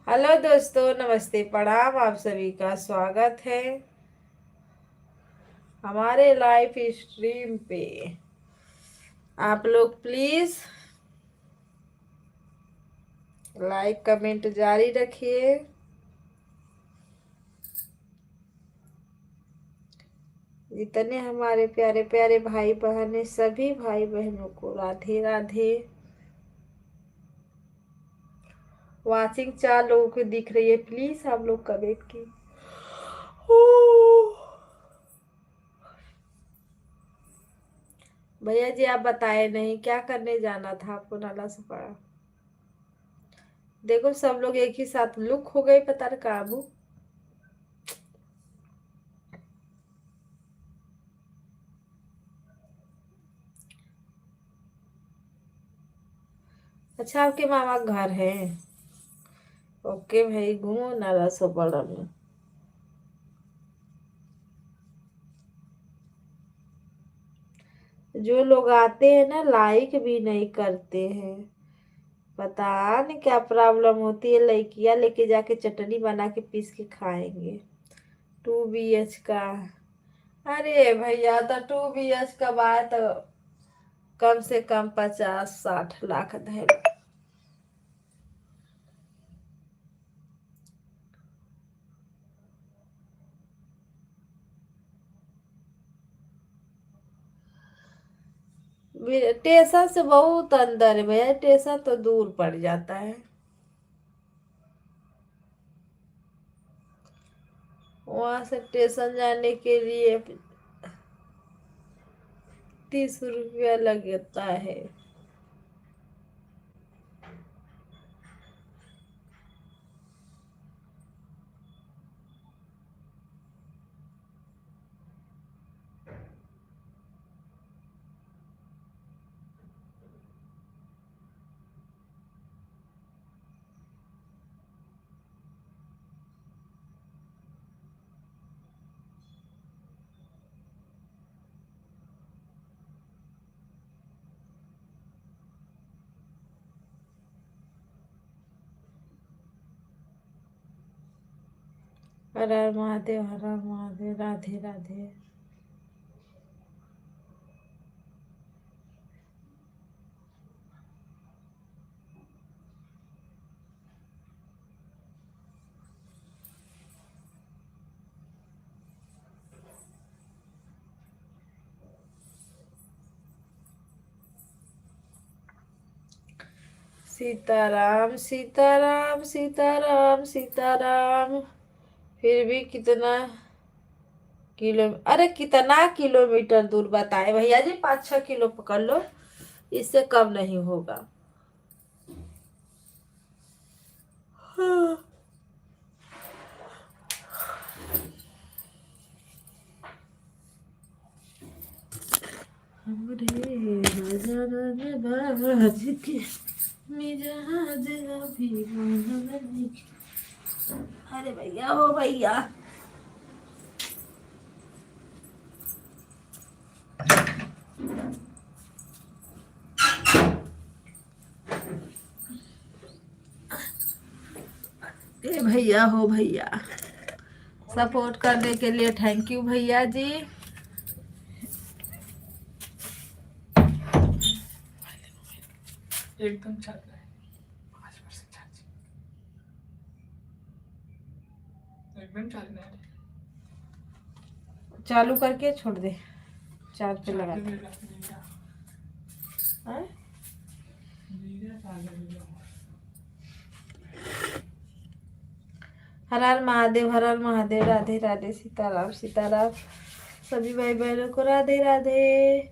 हेलो दोस्तों, नमस्ते प्रणाम, आप सभी का स्वागत है हमारे लाइव स्ट्रीम पे। आप लोग प्लीज लाइक कमेंट जारी रखिए। जितने हमारे प्यारे प्यारे भाई बहन है, सभी भाई बहनों को राधे राधे। वाचिंग 4 लोगों को दिख रही है, प्लीज आप लोग कमेंट की। भैया जी आप बताए नहीं क्या करने जाना था आपको नाला सुपारा? देखो सब लोग एक ही साथ लुक हो गए, पता नहीं काबू। अच्छा आपके मामा का घर है? ओके भाई, घूमो नाला सुपारा में। जो लोग आते हैं ना लाइक भी नहीं करते हैं, पता नहीं क्या प्रॉब्लम होती है। लड़कियां लेके जाके चटनी बना के पीस के खाएंगे। 2 BH का? अरे भैया तो 2 BH का बात कम से कम 50-60 लाख है। स्टेशन से बहुत अंदर है भैया, स्टेशन तो दूर पड़ जाता है। वहां से स्टेशन जाने के लिए 30 रुपया लगता है। हर हर महादेव, हर हर महादेव, राधे राधे। सीताराम सीताराम सीताराम सीताराम। फिर भी कितना अरे कितना किलोमीटर दूर बताए भैया जी? 5-6 किलो पकड़ लो, इससे कम नहीं होगा। हमरे राजा राज के मिजाज अभी मन नहीं। अरे भैया हो भैया। ए भैया हो भैया, सपोर्ट करने के लिए थैंक यू भैया जी। एकदम चल रहा है, 5% चार्ज, एकदम चल रहा है। चालू करके छोड़ दे, चार्ज पे लगा दे। हाँ? हर हर महादेव, हर हर महादेव, राधे राधे, सीताराम सीताराम। सभी भाई बहनों को राधे राधे।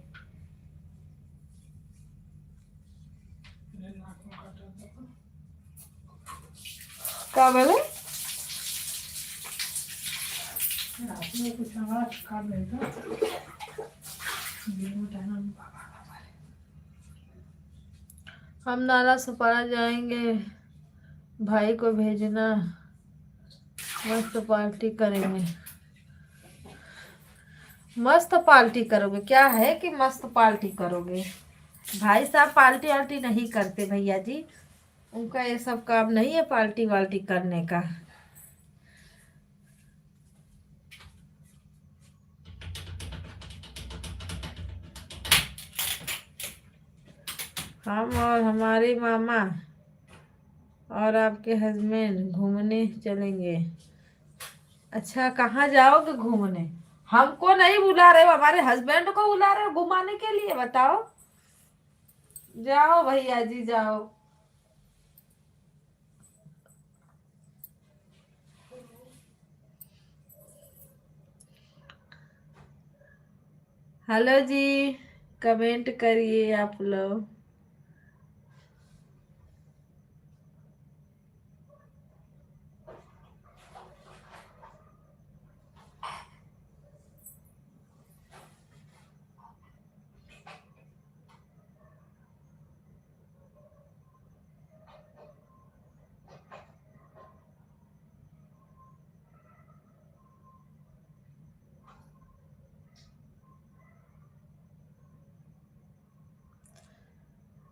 क्या बोले? कुछ आवाज खा नहीं था। हम नाला सुपारा जाएंगे, भाई को भेजना, मस्त पार्टी करेंगे। मस्त पार्टी करोगे? क्या है कि मस्त पार्टी करोगे? भाई साहब पार्टी वार्टी नहीं करते भैया जी, उनका ये सब काम नहीं है पार्टी वार्टी करने का। हम और हमारे मामा और आपके हस्बैंड घूमने चलेंगे। अच्छा, कहाँ जाओगे घूमने? हमको नहीं बुला रहे हो, हमारे हस्बैंड को बुला रहे हो घुमाने के लिए, बताओ। जाओ भैया जी जाओ। हेलो जी, कमेंट करिए आप लोग।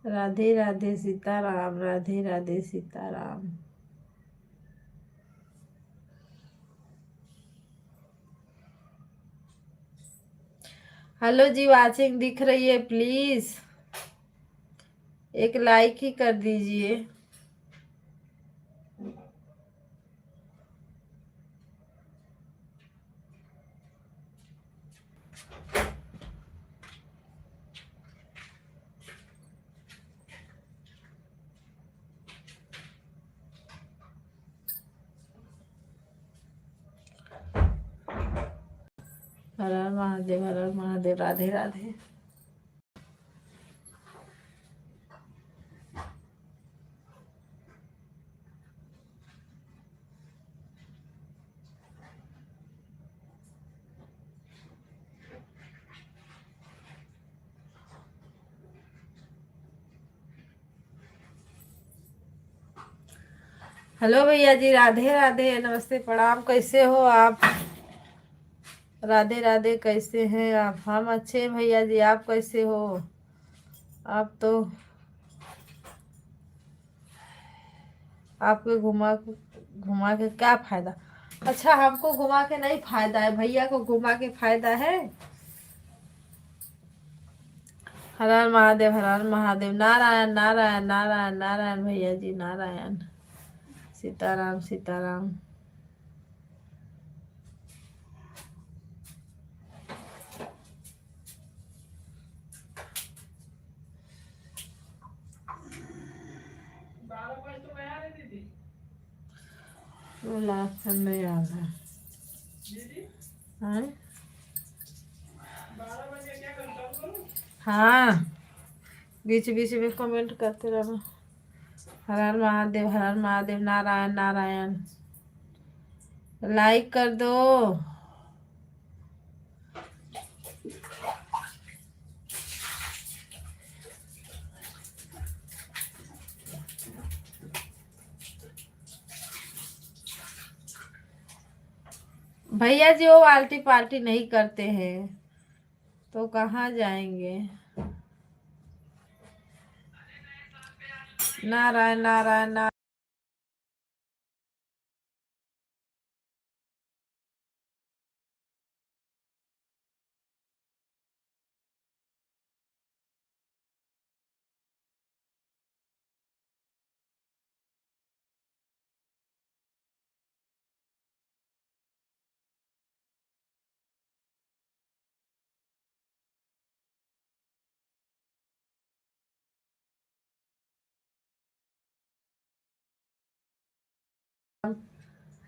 राधे राधे सीताराम, राधे राधे सीताराम। हेलो जी, वाचिंग दिख रही है, प्लीज एक लाइक ही कर दीजिए। हर हर महादेव, हर हर महादेव, राधे राधे। हेलो भैया जी, राधे राधे, नमस्ते प्रणाम, कैसे हो आप? राधे राधे, कैसे हैं आप? हम अच्छे हैं भैया जी, आप कैसे हो? आप तो आपको घुमा के क्या फायदा? अच्छा, हमको घुमा के नहीं फायदा है, भैया को घुमा के फायदा है। हर हर महादेव, हर हर महादेव, नारायण नारायण नारायण नारायण भैया जी, नारायण। सीताराम सीताराम। लास्ट नहीं आ रहा है। हाँ, बीच बीच में कमेंट करते रहना। हर हर महादेव, हर हर महादेव, नारायण नारायण। लाइक कर दो। भैया जी वो आल्टी पार्टी नहीं करते हैं तो कहाँ जाएंगे? नारायण नारायण नारायण।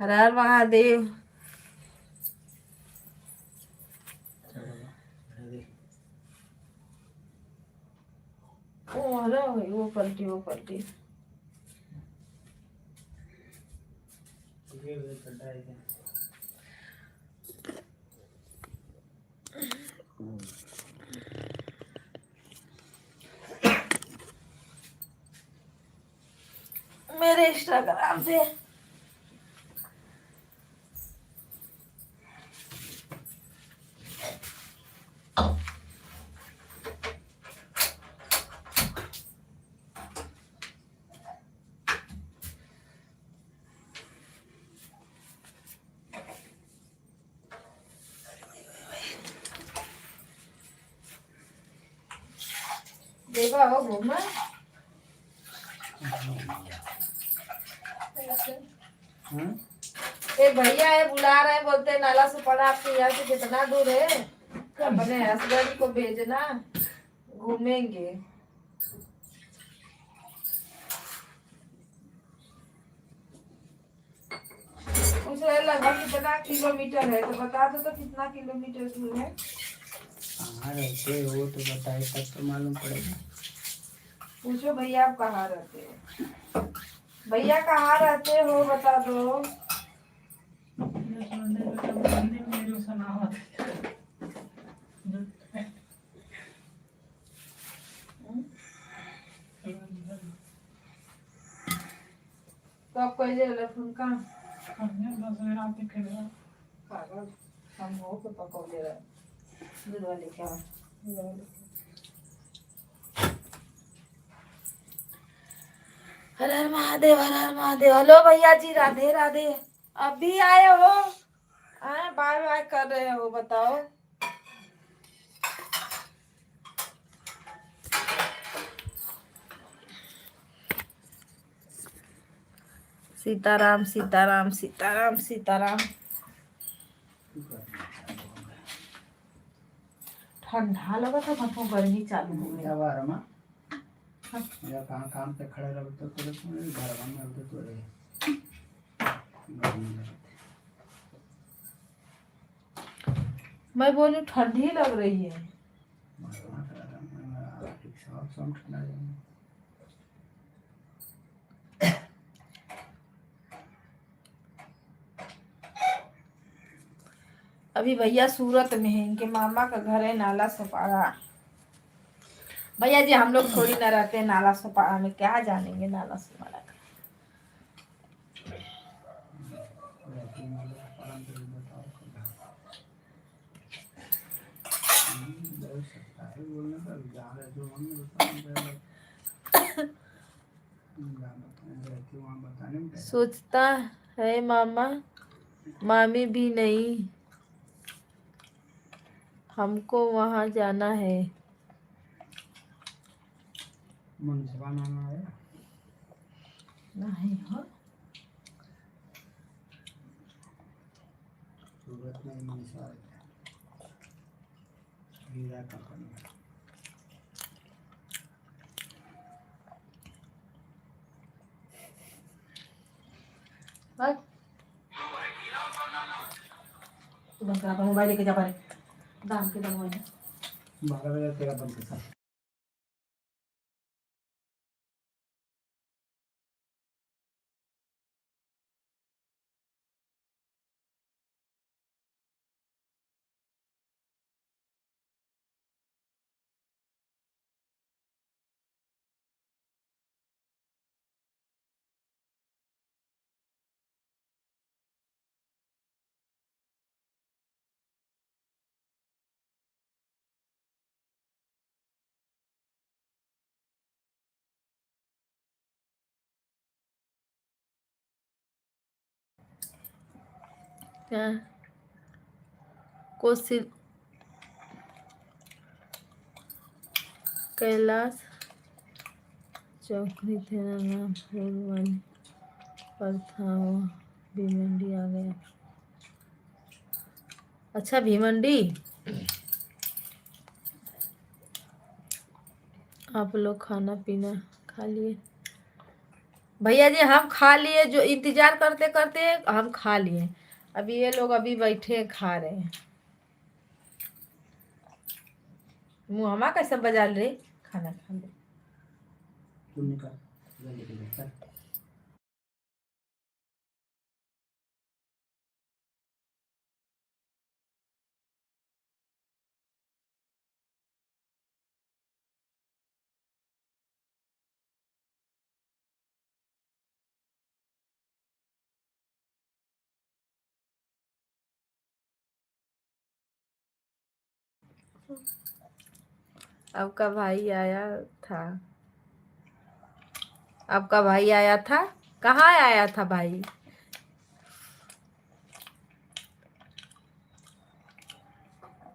हर हर महादेव। ओ हरा वो पलटी वो पलटी। मेरे इंस्टाग्राम से देखा हो घूमा। हाँ? एक भैया है बुला रहे हैं, बोलते हैं नाला सुपारा आपके यहाँ से कितना दूर है, अपने हस्बैंड को भेजना, घूमेंगे। पूछ रहे लगभग कितना किलोमीटर है, तो बता दो तो कितना किलोमीटर दूर है। कहाँ रहते हो तो बताए तब तो मालूम पड़ेगा। पूछो भैया आप कहाँ रहते हो, भैया कहाँ रहते हो बता दो। तो आप कोई दे फोन का पागल हम हो तो पकौ दे रहे दूध वाले क्या हर हर महादेव, हर हर महादेव। हेलो भैया जी, राधे राधे। अभी आए हो, आए बाय बाय कर रहे हो, बताओ। सीताराम सीताराम सीताराम सीताराम। ठंडा लगा था, मतलब गर्मी चालू हो गई। मेरा काम पे खड़े रहो तो तुरंत घर में होते तो रहे। मैं बोली ठंडी लग रही है। अभी भैया सूरत में है, इनके मामा का घर है नाला सुपारा। भैया जी हम लोग थोड़ी ना रहते हैं नाला सुपारा में, क्या जानेंगे नाला सुपारा का। सोचता है मामा मामी भी नहीं, हमको वहां जाना है। मुंसबा नाना है नहीं हो सूरत में मुंसबा हीरा कंपनी। मोबाइल लेके जा पारे दाम के दाम 12 बजे तेरा बंद के साथ क्या कोसिल कैलाश चौकड़ी थे नाम फूल वाली पर था, वो भीमंडी आ गया। अच्छा भीमंडी, आप लोग खाना पीना खा लिए? भैया जी हम खा लिए, जो इंतजार करते करते हम खा लिए। अभी ये लोग अभी बैठे हैं, खा रहे हैं। मुँहमा कैसे बजा ले, खाना खा ले। आपका भाई आया था, आपका भाई आया था, कहाँ आया था भाई?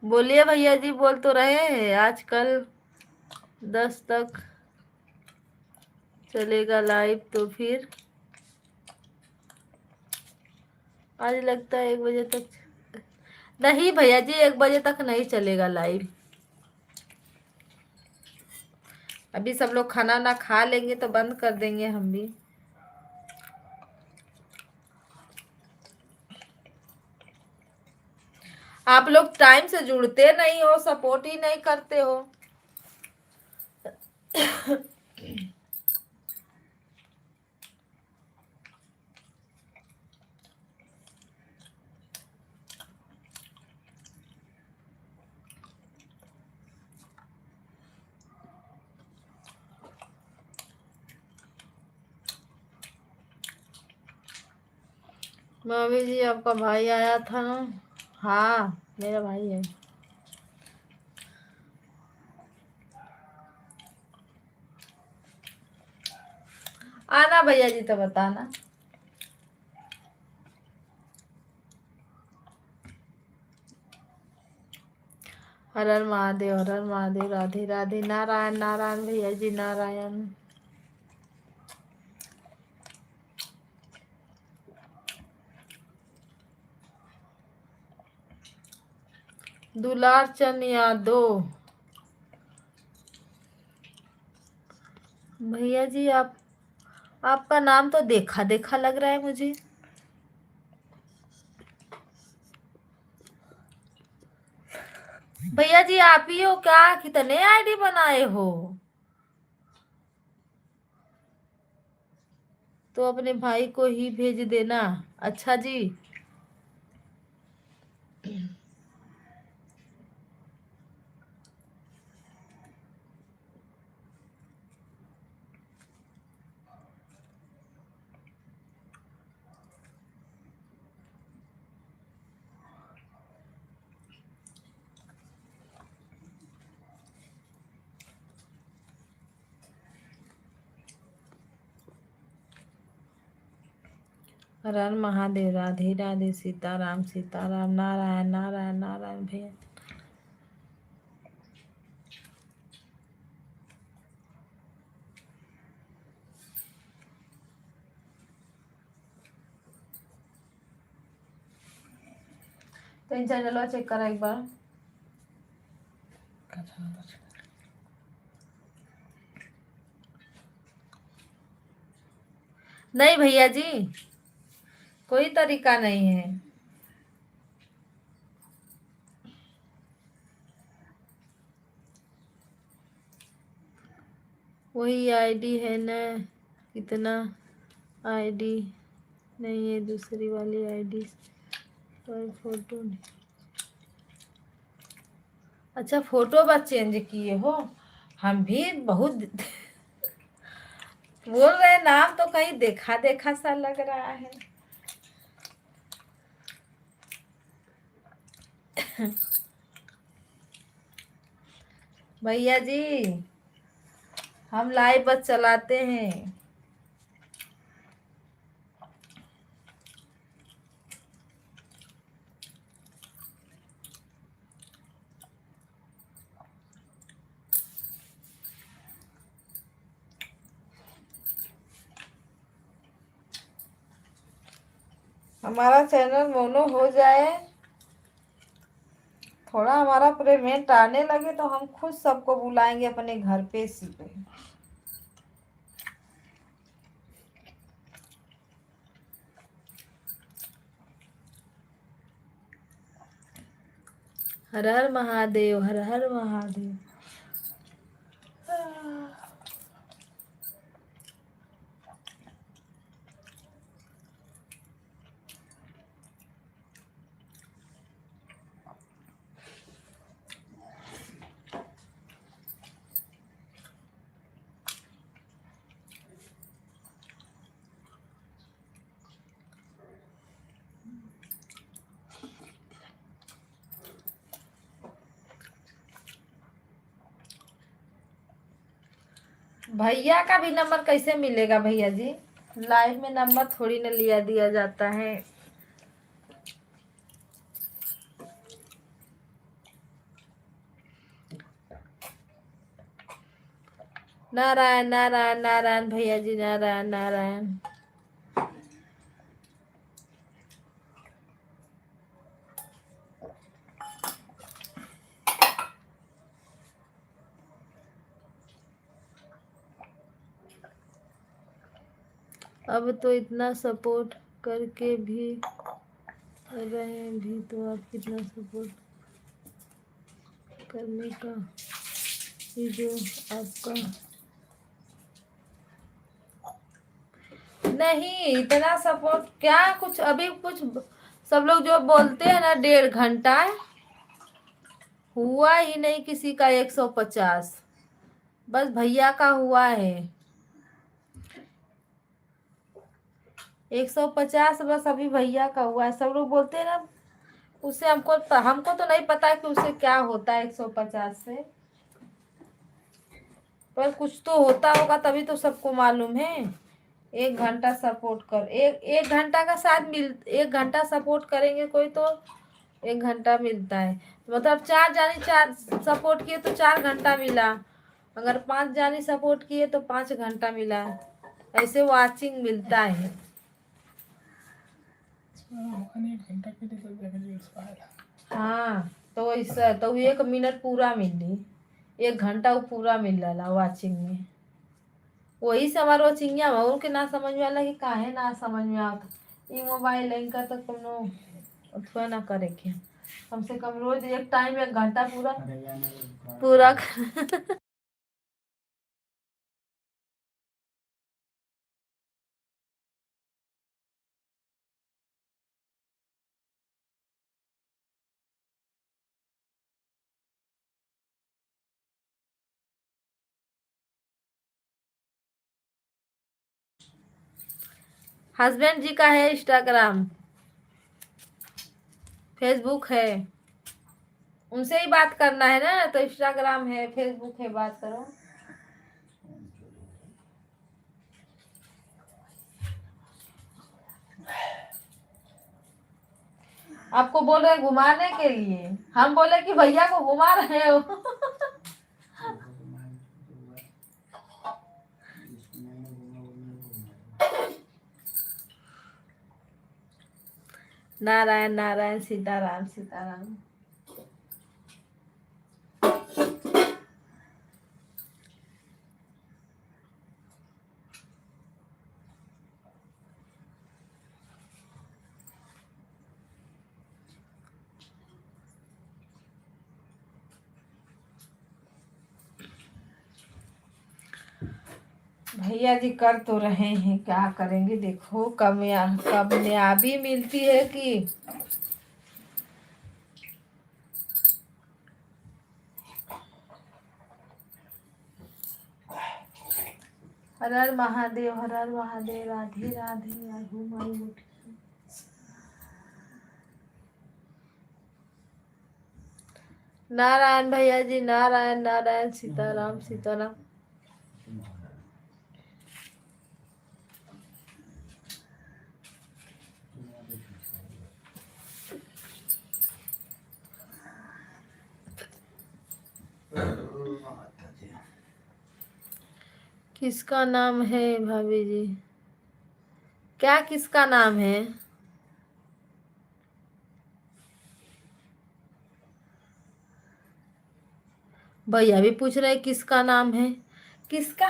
बोलिए भैया जी, बोल तो रहे हैं। आजकल 10 तक चलेगा लाइव, तो फिर आज लगता है 1 बजे तक। नहीं भैया जी, 1 बजे तक नहीं चलेगा लाइव। अभी सब लोग खाना ना खा लेंगे तो बंद कर देंगे हम भी। आप लोग टाइम से जुड़ते नहीं हो, सपोर्ट ही नहीं करते हो। भाभी जी, आपका भाई आया था ना? हाँ, मेरा भाई है। आना भैया जी तो बताना। हर हर महादेव, हर हर महादेव, राधे राधे, नारायण नारायण भैया जी, नारायण। दुलार चंद यादव। भैया जी, आपका नाम तो देखा देखा लग रहा है मुझे। भैया जी, आप ही हो क्या? कितने आईडी बनाए हो? तो अपने भाई को ही भेज देना। अच्छा जी। हर हर महादेव, राधे राधे, सीताराम सीताराम, नारायण नारायण नारायण भैया। तो इन चैनल चेक करा एक बार। नहीं भैया जी, कोई तरीका नहीं है। वही आईडी है ना? कितना आईडी नहीं है, दूसरी वाली आईडी पर फोटो नहीं। अच्छा, फोटो बस चेंज किए हो? हम भी बहुत बोल रहे, नाम तो कहीं देखा देखा सा लग रहा है। भैया जी, हम लाइव बस चलाते हैं। हमारा चैनल मोनो हो जाए, थोड़ा हमारा पेमेंट आने लगे तो हम खुद सबको बुलाएंगे अपने घर पे सीधे। हर हर महादेव, हर हर महादेव। भैया का भी नंबर कैसे मिलेगा भैया जी? लाइव में नंबर थोड़ी ना लिया दिया जाता है। नारायण नारायण नारायण भैया जी, नारायण नारायण। अब तो इतना सपोर्ट करके भी रहे भी तो आप कितना सपोर्ट करने का ये जो आपका नहीं इतना सपोर्ट क्या कुछ अभी कुछ सब लोग जो बोलते हैं ना 1.5 घंटा हुआ ही नहीं किसी का 150 बस भैया का हुआ है 150 बस अभी भैया का हुआ है सब लोग बोलते हैं ना उससे हमको तो नहीं पता कि उससे क्या होता है 150 से पर कुछ तो होता होगा तभी तो सबको मालूम है 1 घंटा सपोर्ट कर एक घंटा का साथ मिल 1 घंटा सपोर्ट करेंगे कोई तो 1 घंटा मिलता है मतलब 4 जानी 4 सपोर्ट किए तो 4 घंटा मिला अगर 5 जानी सपोर्ट किए तो 5 घंटा मिला ऐसे वाचिंग मिलता है अपन 1 घंटा के लिए चल जाएगा 150। हाँ तो ऐसा तो 1 मिनट पूरा मिली 1 घंटा वो पूरा मिल रहा वाचिंग में वही से हमारे चिंगिया भाव के ना समझ में आला कि काहे ना समझ में आता ये मोबाइल इनका तो कोनो अथवा ना करे के कम से कम रोज एक टाइम 1 घंटा पूरा पूरा हस्बैंड जी का है इंस्टाग्राम फेसबुक है उनसे ही बात करना है ना तो इंस्टाग्राम है फेसबुक है बात करो आपको बोल रहे घुमाने के लिए हम बोले कि भैया को घुमा रहे हो नारायण नारायण सीताराम सीताराम भैया जी कर तो रहे हैं क्या करेंगे देखो कामयाबी मिलती है कि हर हर महादेव राधे राधे आहू माई मुठी नारायण भैया जी नारायण नारायण सीताराम सीताराम किसका नाम है भाभी जी क्या किसका नाम है भैया भी पूछ रहे किसका नाम है किसका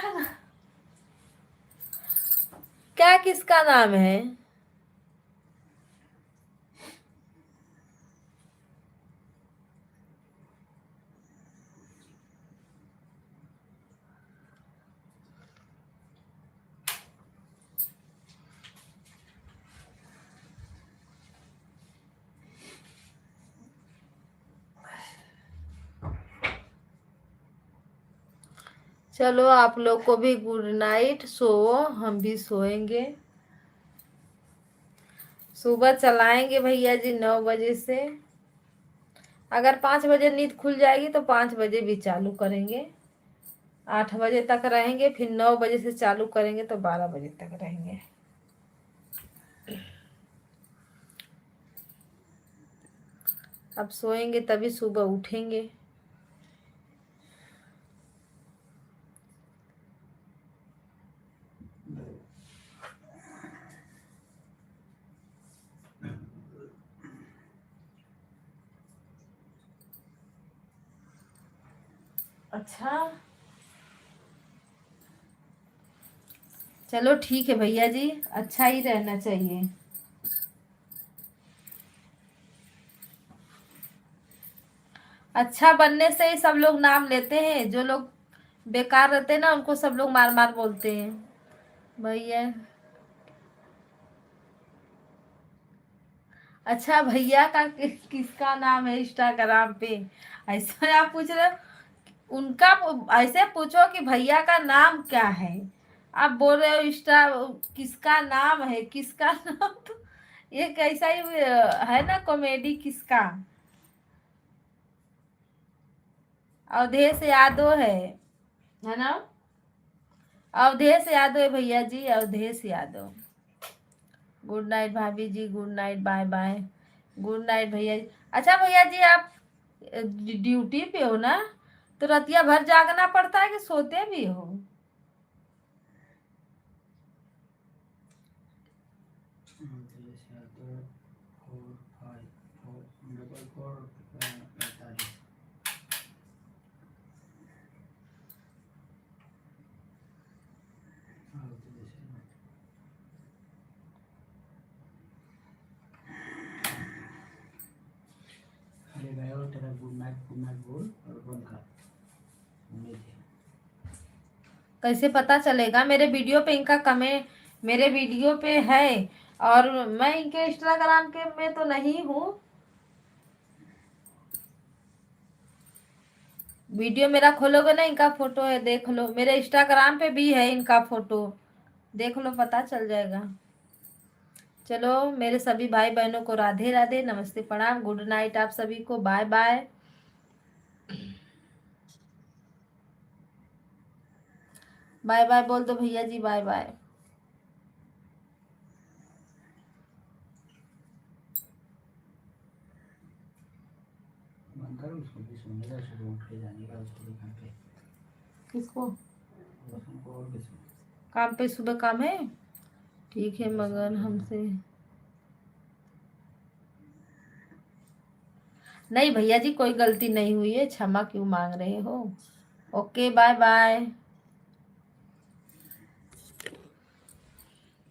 क्या किसका नाम है चलो आप लोग को भी गुड नाइट सो हम भी सोएंगे सुबह चलाएंगे भैया जी 9 बजे से अगर 5 बजे नींद खुल जाएगी तो 5 बजे भी चालू करेंगे 8 बजे तक रहेंगे फिर 9 बजे से चालू करेंगे तो 12 बजे तक रहेंगे अब सोएंगे तभी सुबह उठेंगे अच्छा चलो ठीक है भैया जी, अच्छा ही रहना चाहिए। अच्छा बनने से ही सब लोग नाम लेते हैं, जो लोग बेकार रहते हैं ना उनको सब लोग मार मार बोलते हैं भैया। अच्छा भैया का किसका नाम है इंस्टाग्राम पे, ऐसा आप पूछ रहे हो? उनका ऐसे पूछो कि भैया का नाम क्या है। आप बोल रहे हो इंस्टा किसका नाम है, किसका नाम तो ये कैसा ही है ना कॉमेडी किसका। अवधेश यादव है ना? अवधेश यादव है भैया जी, अवधेश यादव। गुड नाइट भाभी जी, good night, bye bye, good night भैया जी। अच्छा भैया जी आप ड्यूटी पे हो ना, तो रतिया भर जागना पड़ता है कि सोते भी हो? तेरा गुड नाइट बोल और बंद कर। कैसे पता चलेगा? मेरे वीडियो पे इनका कमेंट मेरे वीडियो पे है, और मैं इनके इंस्टाग्राम के में तो नहीं हूँ। वीडियो मेरा खोलोगे ना, इनका फोटो है, देख लो, मेरे इंस्टाग्राम पे भी है इनका फोटो, देख लो, पता चल जाएगा। चलो मेरे सभी भाई बहनों को राधे राधे, नमस्ते, प्रणाम, गुड नाइट आप सभी को, बाय बाय। बाय बाय बोल दो भैया जी, बाय बाय। बंद कर, उसको भी सुनेगा, सुबह उठ के जाने का उसको दुकान पे। किसको? उसको और किसी काम पे सुबह काम है, ठीक है, मगर हमसे नहीं भैया जी, कोई गलती नहीं हुई है, क्षमा क्यों मांग रहे हो? Okay bye bye.